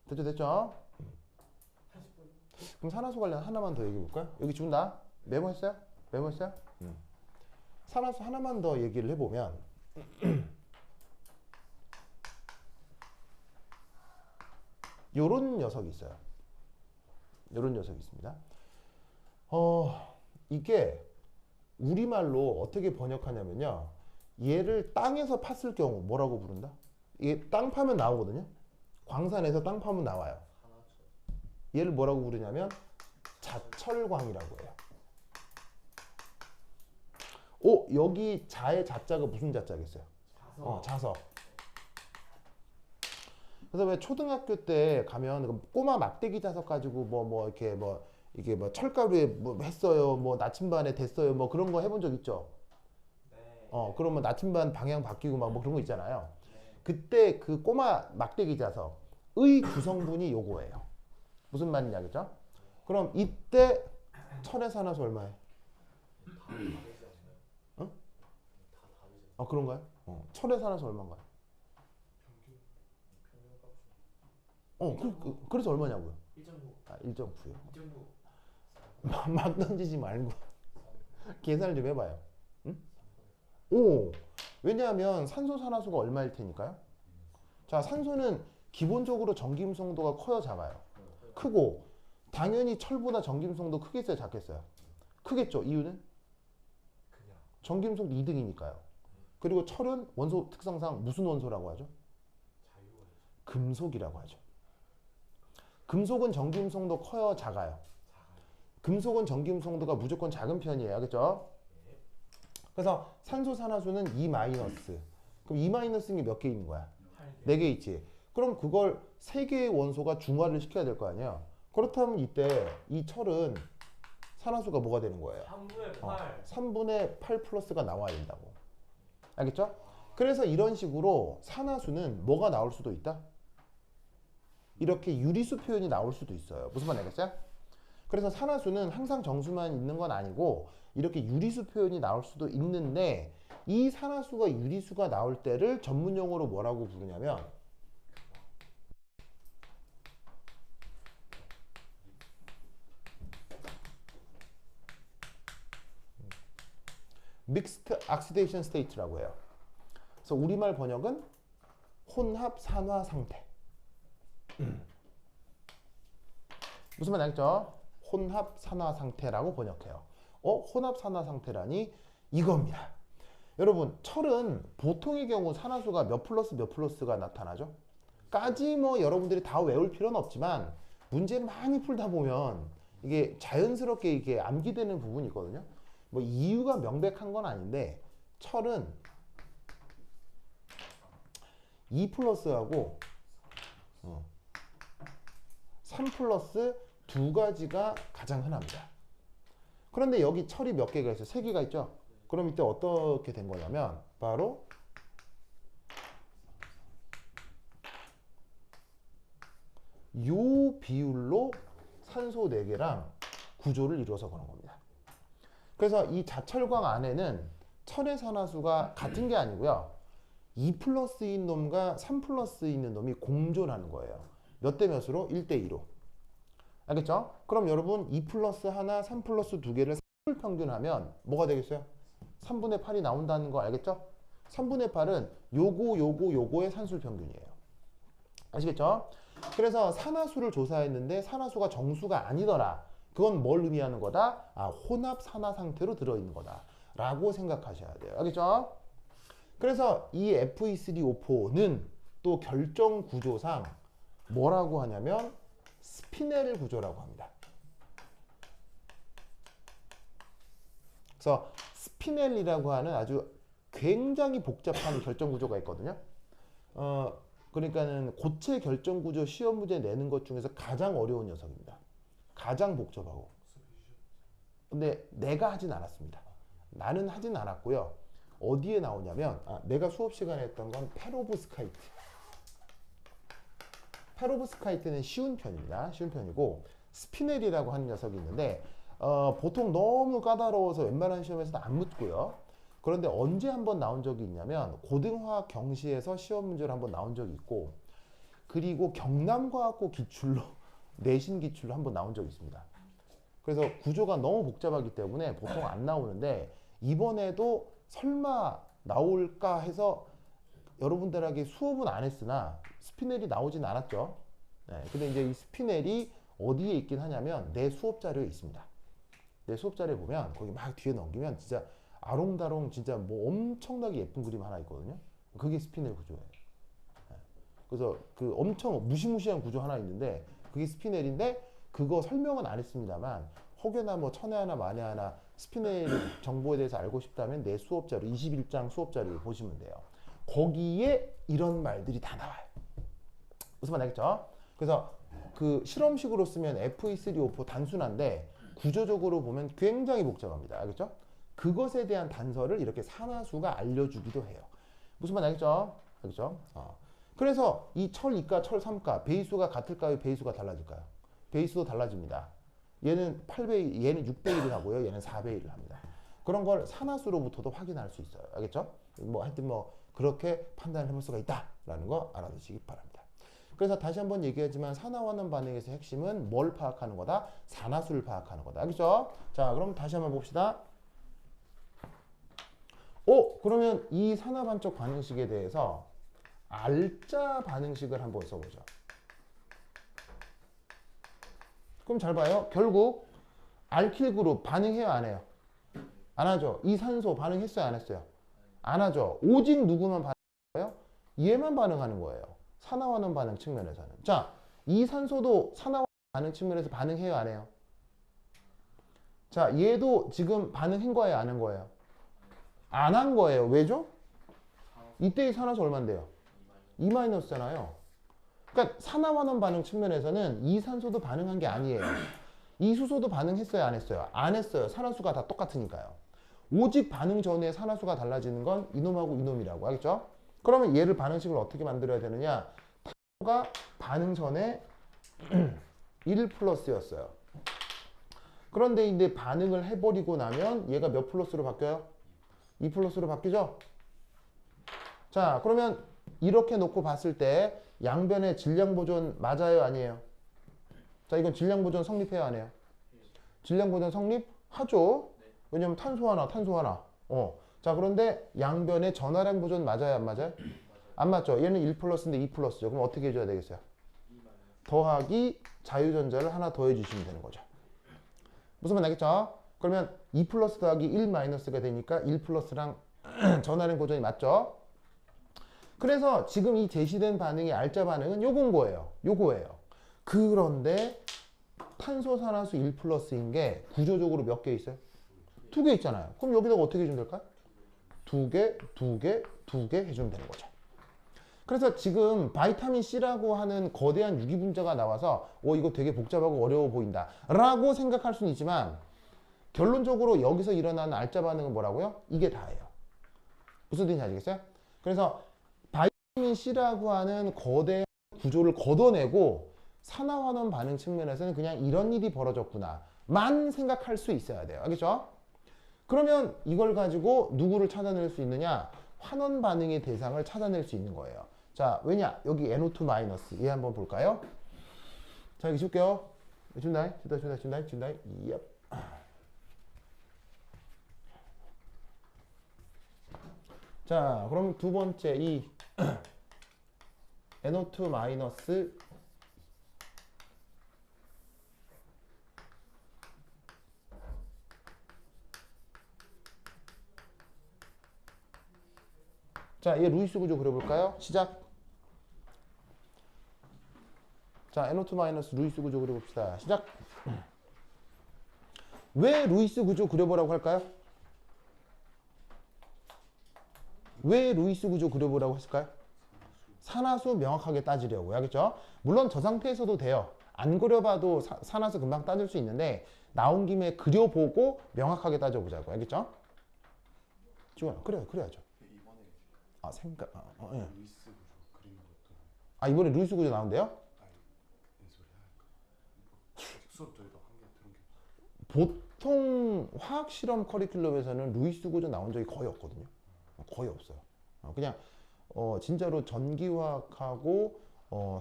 됐죠? 그럼 산화수 관련 하나만 더 얘기해 볼까요? 여기 준다. 메모했어요? 산화수 하나만 더 얘기를 해보면 요런 녀석이 있어요. 요런 녀석이 있습니다. 이게 우리말로 어떻게 번역하냐면요. 얘를 땅에서 팠을 경우 뭐라고 부른다? 이게 땅 파면 나오거든요. 광산에서 땅 파면 나와요. 얘를 뭐라고 부르냐면 자철광이라고 해요. 여기 자의 자자가 무슨 자자겠어요? 자석. 그래서 왜 초등학교 때 가면 꼬마 막대기 자석 가지고 이게 뭐 철가루에 뭐 했어요, 뭐 나침반에 됐어요, 뭐 그런 거 해본 적 있죠? 네. 그러면 나침반 방향 바뀌고 막 뭐 그런 거 있잖아요. 네. 그때 그 꼬마 막대기 자석의 구성분이 요거예요. 무슨 말이냐, 그죠? 그럼 이때 철에서 하나서 얼마예요? 다 다르지 않나요? 응? 다 다르지 그런가요? 철에서 하나서 얼마인가요? 평균 값이 그래서 얼마냐고요? 1.9. 1.9요. 2.9. 막 던지지 말고 계산을 좀 해봐요. 응? 오, 왜냐하면 산소 산화수가 얼마일 테니까요. 자, 산소는 기본적으로 전기음성도가 커요, 작아요? 크고, 당연히 철보다 전기음성도 크겠어요, 작겠어요? 크겠죠. 이유는 그냥 전기음성도 2등이니까요. 그리고 철은 원소 특성상 무슨 원소라고 하죠? 자유가 금속이라고 하죠. 금속은 전기음성도 커요, 작아요? 작아요. 금속은 전기음성도가 무조건 작은 편이에요, 알겠죠? 그래서 산소 산화수는 E-. 그럼 E-는 몇 개 있는 거야? 8개. 4개 있지. 그럼 그걸 3개의 원소가 중화를 시켜야 될 거 아니야. 그렇다면 이때 이 철은 산화수가 뭐가 되는 거예요? 3분의 8. 3분의 8 플러스가 나와야 된다고. 알겠죠? 그래서 이런 식으로 산화수는 뭐가 나올 수도 있다? 이렇게 유리수 표현이 나올 수도 있어요. 무슨 말 알겠어요? 그래서 산화수는 항상 정수만 있는 건 아니고 이렇게 유리수 표현이 나올 수도 있는데 이 산화수가 유리수가 나올 때를 전문용어로 뭐라고 부르냐면 Mixed Oxidation State라고 해요. 그래서 우리말 번역은 혼합 산화 상태. 무슨 말 알겠죠? 혼합 산화 상태라고 번역해요. 혼합 산화 상태라니 이겁니다. 여러분, 철은 보통의 경우 산화수가 몇 플러스 몇 플러스가 나타나죠? 까지 뭐 여러분들이 다 외울 필요는 없지만 문제를 많이 풀다 보면 이게 자연스럽게 이게 암기되는 부분이 있거든요. 뭐 이유가 명백한 건 아닌데 철은 2 플러스하고 3 플러스 두 가지가 가장 흔합니다. 그런데 여기 철이 몇 개가 있어요? 3개가 있죠? 그럼 이때 어떻게 된 거냐면 바로 요 비율로 산소 4개랑 구조를 이루어서 그런 겁니다. 그래서 이 자철광 안에는 철의 산화수가 같은 게 아니고요. 2 플러스인 놈과 3 플러스 있는 놈이 공존하는 거예요. 몇 대 몇으로? 1대 2로. 알겠죠? 그럼 여러분 2 플러스 하나, 3 플러스 2개를 산술 평균하면 뭐가 되겠어요? 3분의 8이 나온다는 거 알겠죠? 3분의 8은 요거의 산술 평균이에요. 아시겠죠? 그래서 산화수를 조사했는데 산화수가 정수가 아니더라. 그건 뭘 의미하는 거다? 혼합 산화 상태로 들어있는 거다. 라고 생각하셔야 돼요. 알겠죠? 그래서 이 Fe3O4는 또 결정 구조상 뭐라고 하냐면 스피넬 구조라고 합니다. 그래서 스피넬이라고 하는 아주 굉장히 복잡한 결정 구조가 있거든요. 그러니까는 고체 결정 구조 시험 문제 내는 것 중에서 가장 어려운 녀석입니다. 가장 복잡하고. 근데 내가 하진 않았습니다. 나는 하진 않았고요. 어디에 나오냐면 내가 수업 시간에 했던 건 페로브스카이트. 페로브스카이트는 쉬운 편입니다. 쉬운 편이고 스피넬이라고 하는 녀석이 있는데 보통 너무 까다로워서 웬만한 시험에서도 안 묻고요. 그런데 언제 한번 나온 적이 있냐면 고등화학 경시에서 시험 문제로 한번 나온 적이 있고 그리고 경남과학고 기출로 내신 기출로 한번 나온 적이 있습니다. 그래서 구조가 너무 복잡하기 때문에 보통 안 나오는데 이번에도 설마 나올까 해서 여러분들에게 수업은 안 했으나 스피넬이 나오진 않았죠. 네, 근데 이제 이 스피넬이 어디에 있긴 하냐면 내 수업 자료에 있습니다. 내 수업 자료에 보면 거기 막 뒤에 넘기면 진짜 아롱다롱 진짜 뭐 엄청나게 예쁜 그림 하나 있거든요. 그게 스피넬 구조예요. 네. 그래서 그 엄청 무시무시한 구조 하나 있는데 그게 스피넬인데 그거 설명은 안 했습니다만 혹여나 뭐 천에 하나 만에 하나 스피넬 정보에 대해서 알고 싶다면 내 수업 자료 21장 수업 자료를 보시면 돼요. 거기에 이런 말들이 다 나와요. 무슨 말 알겠죠? 그래서 그 실험식으로 쓰면 FE3O4 단순한데 구조적으로 보면 굉장히 복잡합니다. 알겠죠? 그것에 대한 단서를 이렇게 산화수가 알려주기도 해요. 무슨 말 알겠죠? 알겠죠? 그래서 이 철 2가, 철 3가 배수가 같을까요? 배수가 달라질까요? 배수도 달라집니다. 얘는 8배, 얘는 6배 1을 하고요. 얘는 4배 1을 합니다. 그런 걸 산화수로부터도 확인할 수 있어요. 알겠죠? 뭐 하여튼 뭐 그렇게 판단을 해볼 수가 있다라는 거 알아두시기 바랍니다. 그래서 다시 한번 얘기하지만 산화환원 반응에서 핵심은 뭘 파악하는 거다? 산화수를 파악하는 거다. 알겠죠? 자, 그럼 다시 한번 봅시다. 그러면 이 산화반적 반응식에 대해서 알짜 반응식을 한번 써보죠. 그럼 잘 봐요. 결국 알킬 그룹 반응해요, 안 해요? 안 하죠. 이산소 반응했어요, 안 했어요? 안 하죠. 오직 누구만 반응해요? 얘만 반응하는 거예요. 산화환원 반응 측면에서는. 자, 이산소도 산화환원 반응 측면에서 반응해요, 안 해요? 자, 얘도 지금 반응한 거예요, 안 한 거예요? 안 한 거예요. 왜죠? 이때의 산화수 얼마인데요? 2-잖아요. 그러니까 산화환원 반응 측면에서는 이산소도 반응한 게 아니에요. 이수소도 반응했어요, 안 했어요? 안 했어요. 산화수가 다 똑같으니까요. 오직 반응 전에 산화수가 달라지는 건 이놈하고 이놈이라고. 알겠죠? 그러면 얘를 반응식을 어떻게 만들어야 되느냐? 탄소가 반응 전에 1 플러스였어요. 그런데 이제 반응을 해버리고 나면 얘가 몇 플러스로 바뀌어요? 2 플러스로 바뀌죠? 자, 그러면 이렇게 놓고 봤을 때 양변의 질량 보존 맞아요, 아니에요? 자, 이건 질량 보존 성립해요, 안 해요? 질량 보존 성립하죠? 왜냐면 탄소 하나, 탄소 하나. 자, 그런데 양변의 전하량 보존 맞아요, 안 맞아요? 안 맞죠? 얘는 1 플러스인데 2 플러스죠. 그럼 어떻게 해줘야 되겠어요? 더하기 자유전자를 하나 더해 주시면 되는 거죠. 무슨 말 알겠죠? 그러면 2 플러스 더하기 1 마이너스가 되니까 1 플러스랑 전하량 보존이 맞죠? 그래서 지금 이 제시된 반응의 알짜 반응은 요건 거예요. 요거예요. 그런데 탄소 산화수 1 플러스인 게 구조적으로 몇 개 있어요? 2개 있잖아요. 그럼 여기다가 어떻게 해주면 될까요? 2개, 2개, 2개 해주면 되는 거죠. 그래서 지금 바이타민 C라고 하는 거대한 유기분자가 나와서 이거 되게 복잡하고 어려워 보인다 라고 생각할 수는 있지만 결론적으로 여기서 일어나는 알짜 반응은 뭐라고요? 이게 다예요. 무슨 뜻인지 아시겠어요? 그래서 바이타민 C라고 하는 거대한 구조를 걷어내고 산화환원 반응 측면에서는 그냥 이런 일이 벌어졌구나 만 생각할 수 있어야 돼요. 알겠죠? 그러면 이걸 가지고 누구를 찾아낼 수 있느냐? 환원 반응의 대상을 찾아낼 수 있는 거예요. 자, 왜냐? 여기 NO2- 얘 한번 볼까요? 자, 여기 줄게요. 준다이. 얍. 자, 그럼 두 번째 이 NO2- 자, 얘 루이스 구조 그려볼까요? 시작. 자, NO2- 루이스 구조 그려봅시다. 시작. 왜 루이스 구조 그려보라고 할까요? 왜 루이스 구조 그려보라고 했을까요? 산화수 명확하게 따지려고. 알겠죠? 물론 저 상태에서도 돼요. 안 그려봐도 산화수 금방 따질 수 있는데 나온 김에 그려보고 명확하게 따져보자고. 알겠죠? 지금 그래야죠. 이번에 예. 루이스 구조 그리는 것도 이번에 루이스 구조 나온대요? 아니 소리 할까? 수업 저희도 한 개 들은 게 보통 화학 실험 커리큘럼에서는 루이스 구조 나온 적이 거의 없거든요. 거의 없어요. 그냥 진짜로 전기화학하고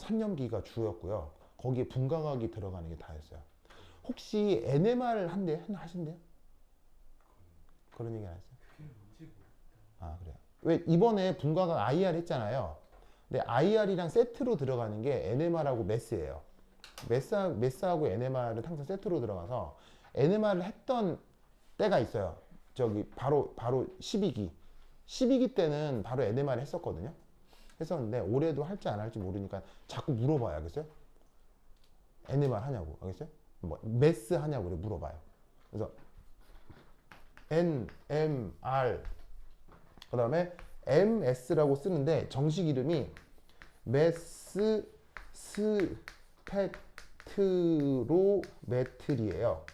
산염기가 주였고요. 거기에 분광학이 들어가는 게 다였어요. 혹시 NMR 하신대요? 그런 얘기 안 했어요? 그게 뭔지 그래요. 왜 이번에 분광학 IR 했잖아요. 근데 IR이랑 세트로 들어가는 게 NMR하고 메스예요. 메스하고 NMR은 항상 세트로 들어가서 NMR을 했던 때가 있어요. 저기 바로 12기. 12기 때는 바로 NMR 했었거든요. 했었는데 올해도 할지 안 할지 모르니까 자꾸 물어봐야겠어요. NMR 하냐고. 알겠어요? 뭐 메스 하냐고 그래 물어봐요. 그래서 NMR 그 다음에 MS라고 쓰는데 정식 이름이 메스 스펙트로메트리예요.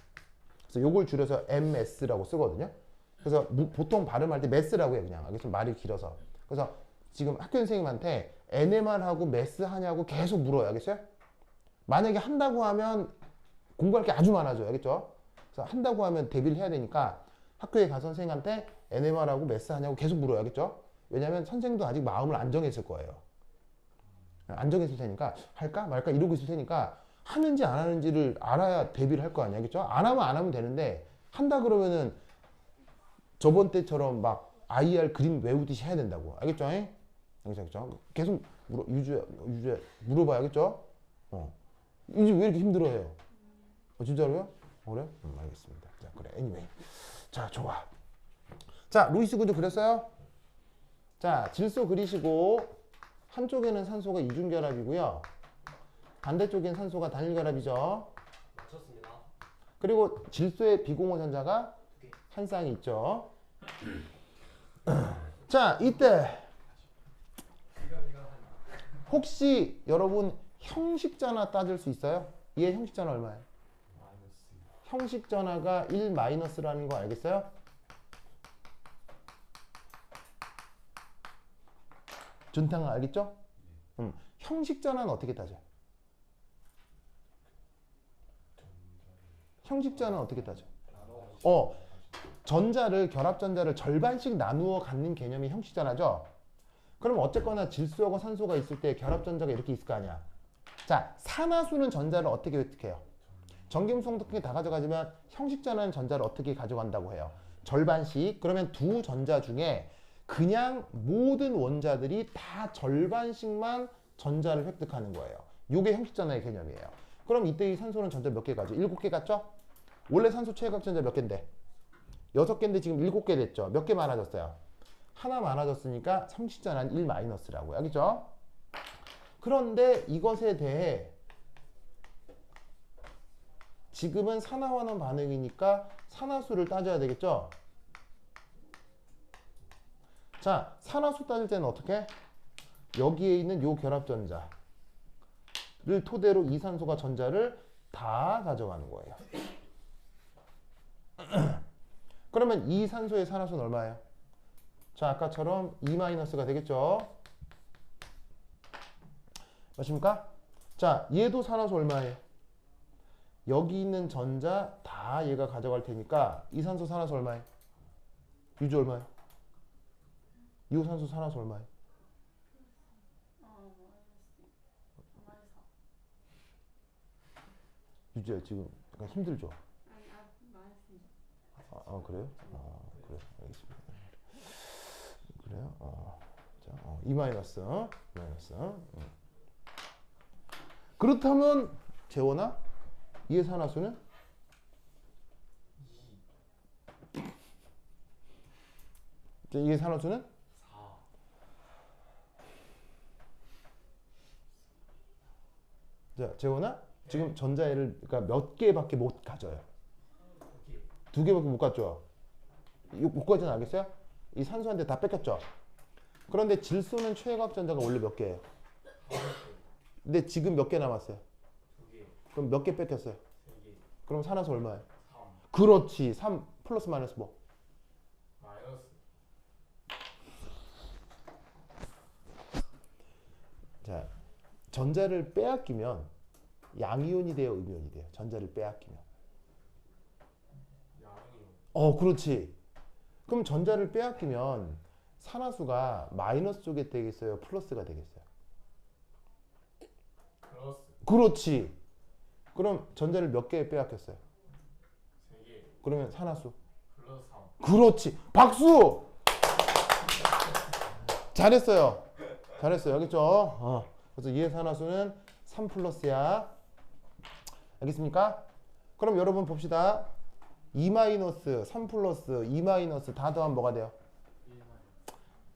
그래서 요걸 줄여서 MS라고 쓰거든요. 그래서 보통 발음할 때 메스라고 해요. 그냥 알겠죠? 말이 길어서. 그래서 지금 학교 선생님한테 NMR하고 메스 하냐고 계속 물어요. 알겠어요? 만약에 한다고 하면 공부할 게 아주 많아져요. 알겠죠? 그래서 한다고 하면 대비를 해야 되니까 학교에 가서 선생님한테 NMR하고 메스 하냐고 계속 물어요. 알겠죠? 왜냐면 선생님도 아직 마음을 안 정했을 거예요. 안 정했을 테니까 할까 말까 이러고 있을 테니까 하는지 안 하는지를 알아야 대비를 할 거 아니야. 알겠죠? 안 하면 안 하면 되는데 한다 그러면은 저번 때처럼 막 IR 그림 외우듯이 해야 된다고. 알겠죠? 알겠죠? 계속 유주야 물어봐요. 알겠죠? 이제 왜 이렇게 힘들어해요? 진짜로요? 그래? 알겠습니다. 자, 그래. anyway. 자, 좋아. 자, 루이스 구조 그렸어요? 자, 질소 그리시고 한쪽에는 산소가 이중결합이고요. 반대쪽엔 산소가 단일결합이죠. 맞췄습니다. 그리고 질소의 비공호 전자가 한 쌍이 있죠. 자, 이때 혹시 여러분 형식전화 따질 수 있어요? 얘 형식전화 얼마예요? 마이너스. 형식전화가 1 마이너스라는 거 알겠어요? 준탕 알겠죠? 형식전화는 어떻게 따져요? 형식전화는 어떻게 따져요? 전자를 결합전자를 절반씩 나누어 갖는 개념이 형식전화죠. 그럼 어쨌거나 질소하고 산소가 있을 때 결합전자가 이렇게 있을 거 아니야. 자, 산화수는 전자를 어떻게 획득해요? 전기음성 특징이 다 가져가지만 형식전화는 전자를 어떻게 가져간다고 해요? 절반씩. 그러면 두 전자 중에 그냥 모든 원자들이 다 절반씩만 전자를 획득하는 거예요. 이게 형식전화의 개념이에요. 그럼 이때 이 산소는 전자 몇 개 가죠? 7개 갔죠? 원래 산소 최외각 전자 몇 개인데? 6개인데 지금 7개 됐죠? 몇 개 많아졌어요? 하나 많아졌으니까 형식전화는 1 마이너스라고요. 알겠죠? 그런데 이것에 대해 지금은 산화환원 반응이니까 산화수를 따져야 되겠죠? 자, 산화수 따질 때는 어떻게? 여기에 있는 요 결합전자를 토대로 이 산소가 전자를 다 가져가는 거예요. 그러면 이 산소의 산화수는 얼마예요? 자, 아까처럼 2-가 되겠죠? 맞습니까? 자, 얘도 산화수 얼마예요? 여기 있는 전자 다 얘가 가져갈 테니까 이 산소 산화수 얼마예요? 유주 얼마예요? 이 산소 산화수 얼마예요? 유주야 지금 약간 힘들죠? 그래요? 그래 알겠습니다. 그래요? 자, 2 마이너스. 그렇다면 재원아 이의 산화수는? 이의 산화수는? 4. 자, 재원아 지금 전자애를 그러니까 몇 개밖에 못 가져요. 2개. 2개밖에 못 갔죠. 이거 못 가지는 알겠어요? 이 산소한테 다 뺏겼죠. 그런데 질소는 최외각 전자가 원래 몇 개예요? 근데 지금 몇 개 남았어요? 2개. 그럼 몇 개 뺏겼어요? 3개. 그럼 산화수 얼마예요? 3. 그렇지. 3 플러스 마이너스 뭐? 마이너스. 자, 전자를 빼앗기면 양이온이 돼요, 음이온이 돼요? 전자를 빼앗기면. 양이요. 그렇지. 그럼 전자를 빼앗기면 산화수가 마이너스 쪽에 되겠어요? 플러스가 되겠어요? 플러스. 그렇지. 그럼 전자를 몇 개 빼앗겼어요? 3개. 그러면 산화수? 플러스 3. 그렇지. 박수! 잘했어요. 잘했어요. 알겠죠? 그래서 이의 산화수는 3 플러스야. 알겠습니까? 그럼 여러분 봅시다. 2 마이너스, 3 플러스, 2 마이너스 다 더하면 뭐가 돼요?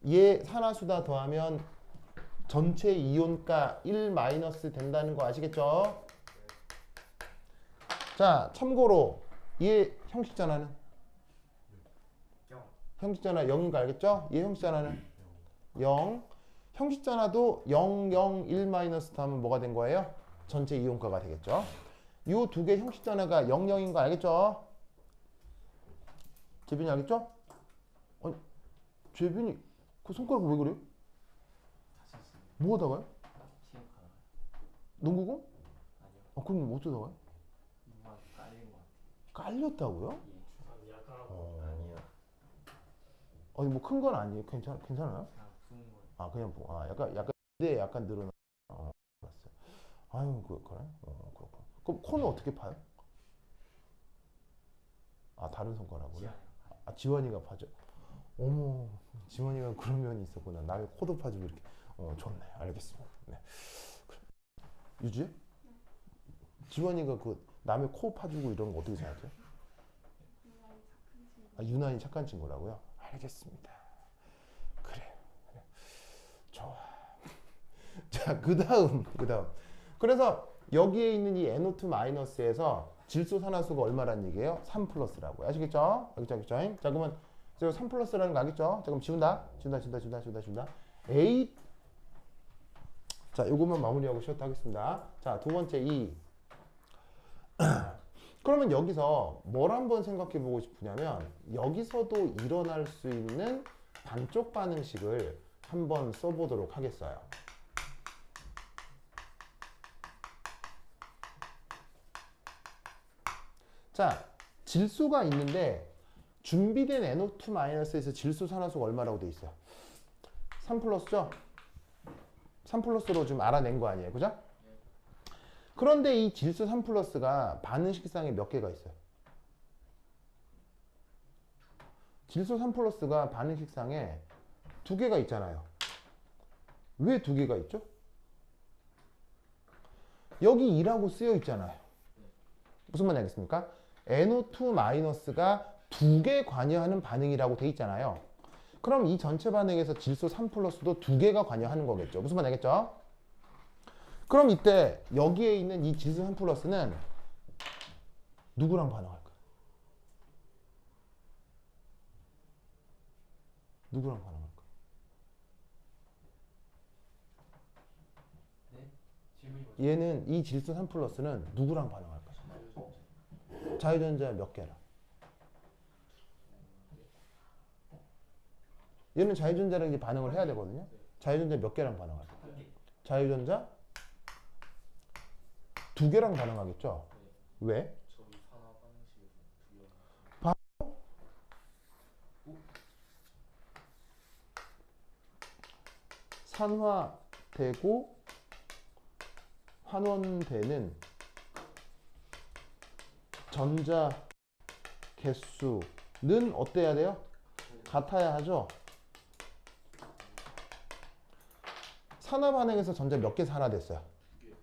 1 얘 산화수다 더하면 전체 이온가 1 마이너스 된다는 거 아시겠죠? 자, 참고로 얘 형식 전화는 영. 형식 전화 0인 거 알겠죠? 얘 형식 전화는 0. 형식 전화도 0, 0, 1 마이너스 하면 뭐가 된 거예요? 전체 이용가가 되겠죠? 요 두 개 형식 전화가 0, 0인 거 알겠죠? 재빈이 알겠죠? 아니, 재빈이 그 손가락 왜 그래요? 다시 쓰는 뭐 하다가요? TF 하나. 농구공? 아니요. 그럼 어쩌다가요? 누가 깔린 것 같아요. 깔렸다고요? 이 약간 아니요. 아니 뭐 큰 건 아니에요. 괜찮아요? 그냥 부은 거예요. 아 그냥 약간 네 약간 늘어나. 알았어요. 아유 그래? 그렇고. 그럼 코는 어떻게 파요? 아 다른 손가락으로? 지하요. 아 지원이가 파죠. 어머 지원이가 그런 면이 있었구나. 남의 코도 파주고 이렇게. 좋네. 알겠습니다. 네. 그래. 유지해? 지원이가 그 남의 코 파주고 이런 거 어떻게 생각해요? 아, 유난히 착한 친구라고요? 알겠습니다. 그래. 좋아. 자, 그 다음. 그래서 여기에 있는 이 NO2 마이너스에서 질소 산화수가 얼마란 얘기예요? 3 플러스라고요. 아시겠죠? 알겠죠? 자, 그러면 저 3 플러스라는 거 알겠죠? 자, 그럼 지운다. A. 자, 요것만 마무리하고 쉬었다 하겠습니다. 자, 두 번째 E. 그러면 여기서 뭘 한번 생각해 보고 싶으냐면 여기서도 일어날 수 있는 반쪽 반응식을 한번 써보도록 하겠어요. 자, 질소가 있는데 준비된 NO2-에서 질소 산화수가 얼마라고 돼 있어요? 3 플러스죠? 3 플러스로 좀 알아낸 거 아니에요, 그죠? 그런데 이 질소 3 플러스가 반응식상에 몇 개가 있어요? 질소 3 플러스가 반응식상에 2개가 있잖아요. 왜 2개가 있죠? 여기 2라고 쓰여 있잖아요. 무슨 말인지 알겠습니까? NO2-가 2개 관여하는 반응이라고 돼 있잖아요. 그럼 이 전체 반응에서 질소 3 플러스도 2개가 관여하는 거겠죠. 무슨 말인지 알겠죠? 그럼 이때 여기에 있는 이 질소 3 플러스는 누구랑 반응할까요? 누구랑 반응할까요? 네? 질문이 뭐죠? 얘는 이 질소 3 플러스는 누구랑 반응할까요? 자유전자 몇 개랑? 얘는 자유전자랑 이제 반응을 해야 되거든요. 자유전자 몇 개랑 반응할까요? 한 개. 자유전자 2개랑 반응하겠죠? 왜? 저희 산화 반응식에서 두 개. 산화되고 환원되는 전자 개수는 어때야 돼요? 같아야 하죠? 산화 반응에서 전자 몇 개 산화됐어요?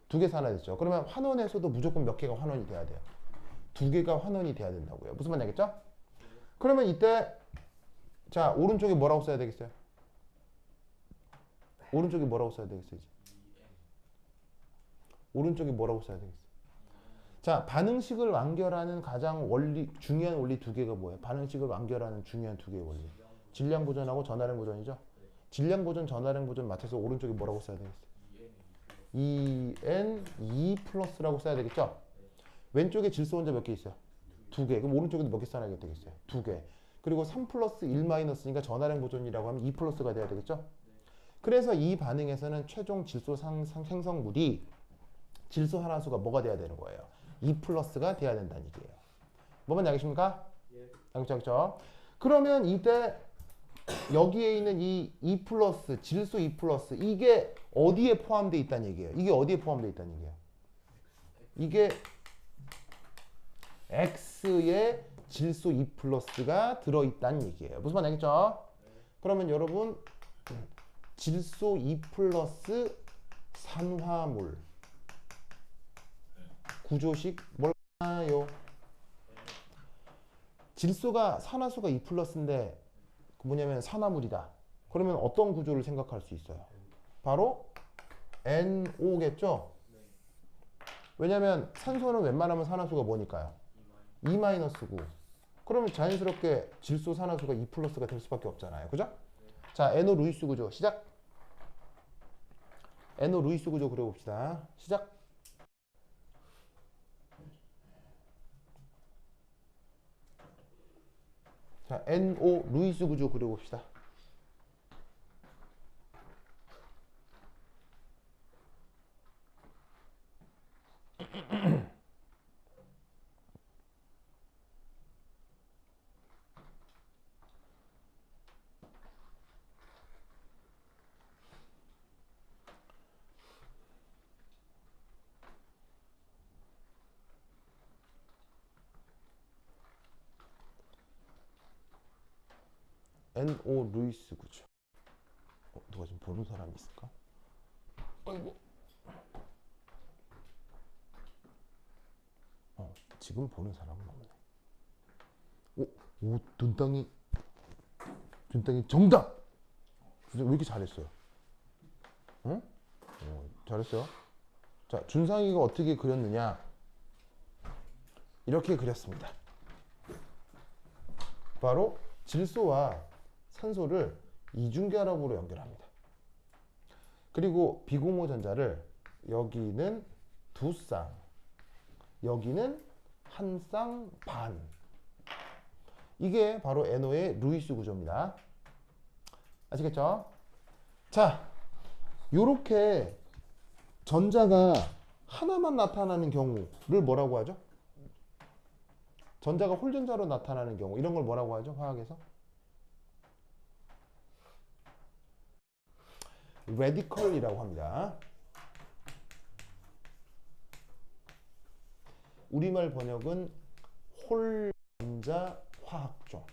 2개 산화됐죠. 그러면 환원에서도 무조건 몇 개가 환원이 돼야 돼요? 2개가 환원이 돼야 된다고요. 무슨 말인지 알겠죠? 그러면 이때 자 오른쪽에 뭐라고 써야 되겠어요? 오른쪽에 뭐라고 써야 되겠어요? 이제? 오른쪽에 뭐라고 써야 되겠어요? 자, 반응식을 완결하는 가장 중요한 원리 2개가 뭐예요? 반응식을 완결하는 중요한 2개의 원리. 질량 보존하고 전하량 보존이죠? 질량 보존, 전하량 보존 맞춰서 오른쪽에 뭐라고 써야 되겠어요? EN, E 플러스라고 써야 되겠죠? 왼쪽에 질소 혼자 몇 개 있어요? 2개. 그럼 오른쪽에도 몇 개 써야 되겠어요? 2개. 그리고 3 플러스 1 마이너스니까 전하량 보존이라고 하면 2 플러스가 돼야 되겠죠? 그래서 이 반응에서는 최종 질소 생성물이 질소 산화수가 뭐가 돼야 되는 거예요? 2 플러스가 돼야 된다는 얘기예요. 뭐만 알겠습니까? 알겠죠? 그러면 이때 여기에 있는 이 2 플러스, 질소 2 플러스 이게 어디에 포함되어 있다는 얘기예요? 이게 어디에 포함되어 있다는 얘기예요? 이게 X에 질소 2 플러스가 들어있다는 얘기예요. 무슨 말 알겠죠? 그러면 여러분 질소 2 플러스 산화물 구조식 뭘까요? 질소가 산화수가 2 플러스인데 뭐냐면 산화물이다. 그러면 어떤 구조를 생각할 수 있어요? 바로 NO겠죠? 왜냐면 산소는 웬만하면 산화수가 뭐니까요? 2-9. 그러면 자연스럽게 질소 산화수가 2 플러스가 될 수밖에 없잖아요. 그죠? 자, NO 루이스 구조 시작. NO 루이스 구조 그려봅시다. 시작. 자, NO 루이스 구조 그려봅시다. NO 루이스 구조. 누가 지금 보는 사람이 있을까? 아이고. 지금 보는 사람은 없네. 눈땅이 정답! 왜 이렇게 잘했어요? 응? 잘했어요. 자, 준상이가 어떻게 그렸느냐? 이렇게 그렸습니다. 바로 질소와 산소를 이중결합으로 연결합니다. 그리고 비공호 전자를 여기는 2쌍, 여기는 1쌍 반. 이게 바로 NO의 루이스 구조입니다. 아시겠죠? 자, 요렇게 전자가 하나만 나타나는 경우를 뭐라고 하죠? 전자가 홀전자로 나타나는 경우, 이런 걸 뭐라고 하죠? 화학에서? 레디컬이라고 합니다. 우리말 번역은 홀전자 화학종.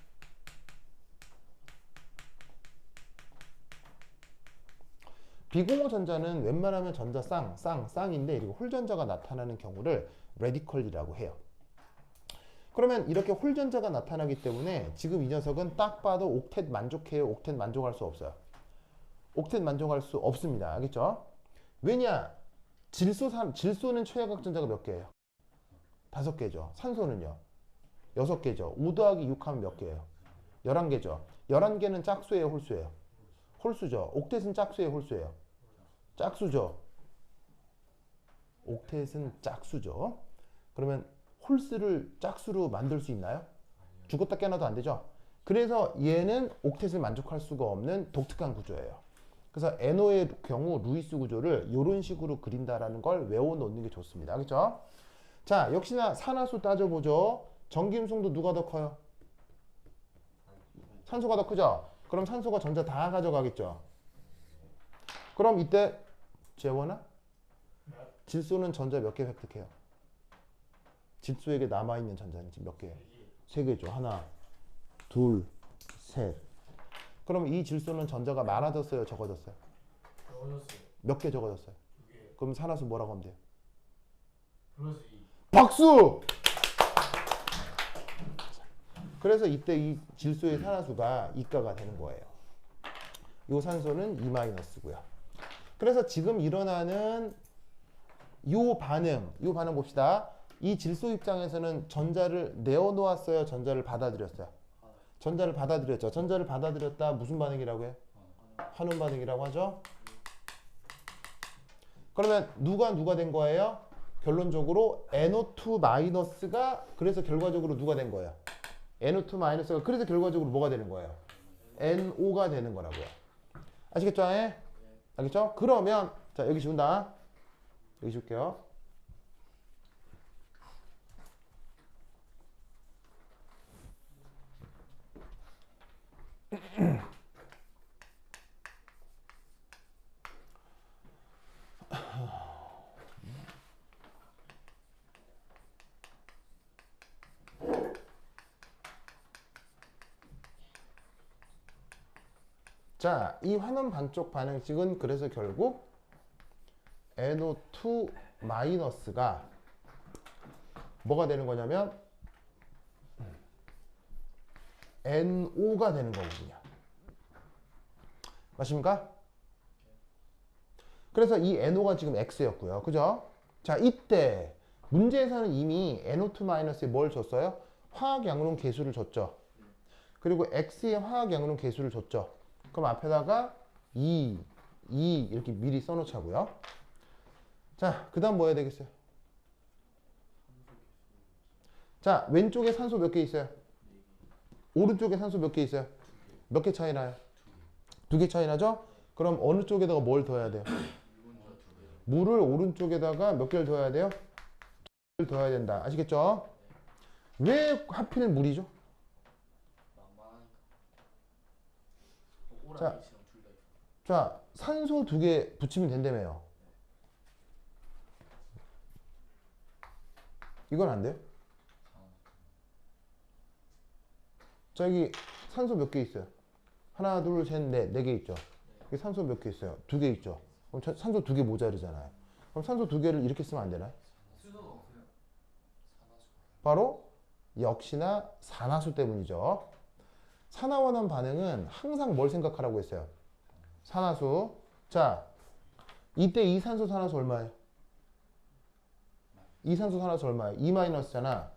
비공호 전자는 웬만하면 전자 쌍인데 이렇게 홀전자가 나타나는 경우를 레디컬이라고 해요. 그러면 이렇게 홀전자가 나타나기 때문에 지금 이 녀석은 딱 봐도 옥텟 만족해요? 옥텟 만족할 수 없어요? 옥텟 만족할 수 없습니다. 알겠죠? 왜냐? 질소는 최하각 전자가 몇 개예요? 5개죠. 산소는요? 6개죠. 5 더하기 6 하면 몇 개예요? 11개죠. 11개는 짝수예요? 홀수예요? 홀수죠. 옥텟은 짝수예요? 홀수예요? 짝수죠. 옥텟은 짝수죠. 그러면 홀수를 짝수로 만들 수 있나요? 죽었다 깨어나도 안 되죠. 그래서 얘는 옥텟을 만족할 수가 없는 독특한 구조예요. 그래서 NO의 경우 루이스 구조를 이런 식으로 그린다라는 걸 외워놓는 게 좋습니다. 알겠죠? 자, 역시나 산화수 따져보죠. 전기음성도 누가 더 커요? 산소가 더 크죠? 그럼 산소가 전자 다 가져가겠죠? 그럼 이때 재원아? 질소는 전자 몇 개 획득해요? 질소에게 남아있는 전자는 지금 몇 개예요? 3개죠. 하나, 둘, 셋. 그럼 이 질소는 전자가 많아졌어요? 적어졌어요? 적어졌어요. 몇 개 적어졌어요? 2개. 그럼 산화수 뭐라고 하면 돼요? 플러스 2. 박수! 그래서 이때 이 질소의 산화수가 이가가 되는 거예요. 이 산소는 2-고요. 그래서 지금 일어나는 이 반응 봅시다. 이 질소 입장에서는 전자를 내어놓았어요? 전자를 받아들였어요? 전자를 받아들였죠. 전자를 받아들였다 무슨 반응이라고 해요? 환원 반응이라고 하죠. 그러면 누가 된 거예요? 결론적으로 NO2-가 그래서 결과적으로 누가 된 거예요? NO2-가 그래서 결과적으로 뭐가 되는 거예요? NO가 되는 거라고요. 아시겠죠? 알겠죠? 그러면 자, 여기 지운다. 여기 지울게요. 자, 이 환원 반쪽 반응식은 그래서 결국 NO2-가 뭐가 되는 거냐면 NO가 되는 거거든요. 맞습니까? 그래서 이 NO가 지금 X였고요. 그죠? 자, 이때 문제에서는 이미 NO2-에 뭘 줬어요? 화학 양론 계수를 줬죠. 그리고 X의 화학 양론 계수를 줬죠. 그럼 앞에다가 2 이렇게 미리 써놓자고요. 자, 그 다음 뭐 해야 되겠어요? 자, 왼쪽에 산소 몇 개 있어요? 오른쪽에 산소 몇 개 있어요? 몇 개 차이 나요? 2개 차이 나죠? 그럼 어느 쪽에다가 뭘 더해야 돼요? 물을 오른쪽에다가 몇 개를 더해야 돼요? 2개를 더해야 된다. 아시겠죠? 왜 하필 물이죠? 자, 자, 산소 2개 붙이면 된다며요. 이건 안 돼요? 자, 여기 산소 몇 개 있어요? 하나, 둘, 셋, 넷, 4개 있죠? 여기 산소 몇 개 있어요? 2개 있죠? 그럼 산소 2개 모자르잖아요. 그럼 산소 2개를 이렇게 쓰면 안 되나요? 바로 역시나 산화수 때문이죠. 산화원원 반응은 항상 뭘 생각하라고 했어요? 산화수. 자, 이때 이산소 산화수 얼마예요? 이산소 산화수 얼마예요? 2 마이너스잖아.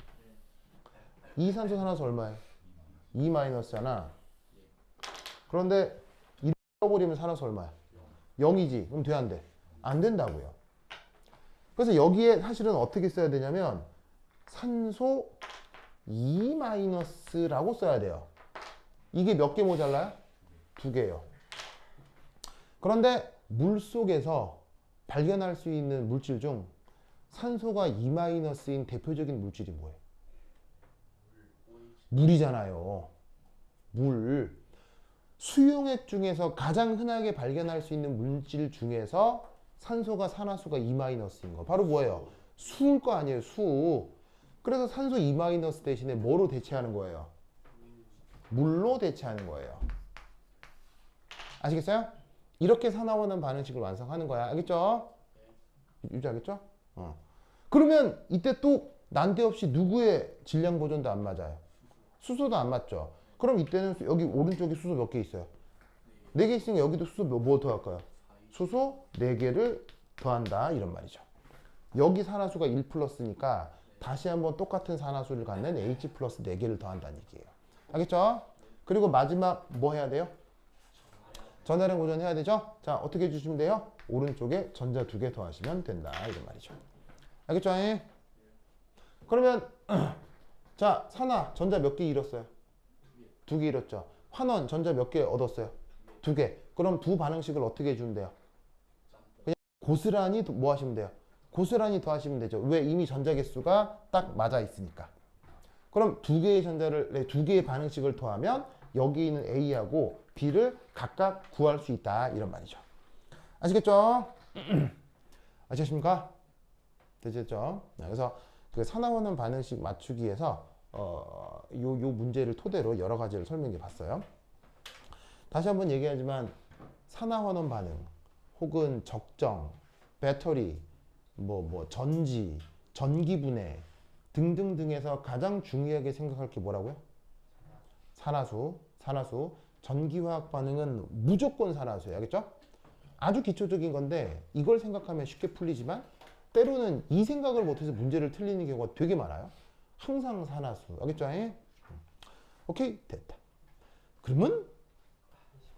이산소 산화수 얼마예요? 2 마이너스잖아. 그런데 잃어버리면 산화수 얼마야? 0이지. 그럼 돼, 안 돼? 안 된다고요. 그래서 여기에 사실은 어떻게 써야 되냐면 산소 2 마이너스라고 써야 돼요. 이게 몇 개 모자라요? 2개요. 그런데 물 속에서 발견할 수 있는 물질 중 산소가 2 마이너스인 대표적인 물질이 뭐예요? 물이잖아요. 물. 수용액 중에서 가장 흔하게 발견할 수 있는 물질 중에서 산소가 산화수가 2 마이너스인 거. 바로 뭐예요? 수일 거 아니에요, 수. 그래서 산소 2 마이너스 대신에 뭐로 대체하는 거예요? 물로 대체하는 거예요. 아시겠어요? 이렇게 산화원원 반응식을 완성하는 거야. 알겠죠? 유지하겠죠? 그러면 이때 또 난데없이 누구의 질량 보존도 안 맞아요? 수소도 안 맞죠? 그럼 이때는 여기 오른쪽에 수소 몇 개 있어요? 4개 있으니까 여기도 수소 뭐 더할까요? 수소 4개를 더한다 이런 말이죠. 여기 산화수가 1 플러스니까 다시 한번 똑같은 산화수를 갖는 H 플러스 4개를 더한다는 얘기예요. 알겠죠? 그리고 마지막 뭐 해야 돼요? 전하량 보존해야 되죠? 자, 어떻게 해주시면 돼요? 오른쪽에 전자 2개 더하시면 된다 이런 말이죠. 알겠죠? 그러면 자, 산화 전자 몇 개 잃었어요? 2개 잃었죠. 환원 전자 몇 개 얻었어요? 2개. 그럼 두 반응식을 어떻게 해주면 돼요? 그냥 고스란히 뭐 하시면 돼요? 고스란히 더하시면 되죠. 왜? 이미 전자 개수가 딱 맞아 있으니까. 그럼 2개의 전자를, 2개의 반응식을 더하면 여기 있는 A하고 B를 각각 구할 수 있다 이런 말이죠. 아시겠죠? 아시겠습니까? 되셨죠? 그래서 그 산화원원 반응식 맞추기 위해서 요 문제를 토대로 여러 가지를 설명해 봤어요. 다시 한번 얘기하지만 산화원원 반응 혹은 적정, 배터리, 전지, 전기분해 등등등에서 가장 중요하게 생각할 게 뭐라고요? 산화수. 전기화학 반응은 무조건 산화수예요. 알겠죠? 아주 기초적인 건데 이걸 생각하면 쉽게 풀리지만 때로는 이 생각을 못해서 문제를 틀리는 경우가 되게 많아요. 항상 산화수. 알겠죠? 오케이, 됐다. 그러면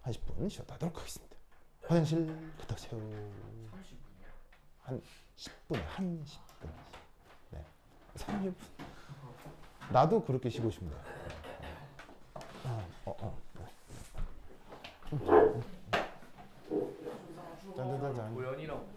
한 10분 쉬었다 하도록 하겠습니다. 화장실 갔다 오세요. 한 10분, 한 10분. 네. 30분. 나도 그렇게 쉬고 싶네요. 짠짠짠짠. 고연이라고.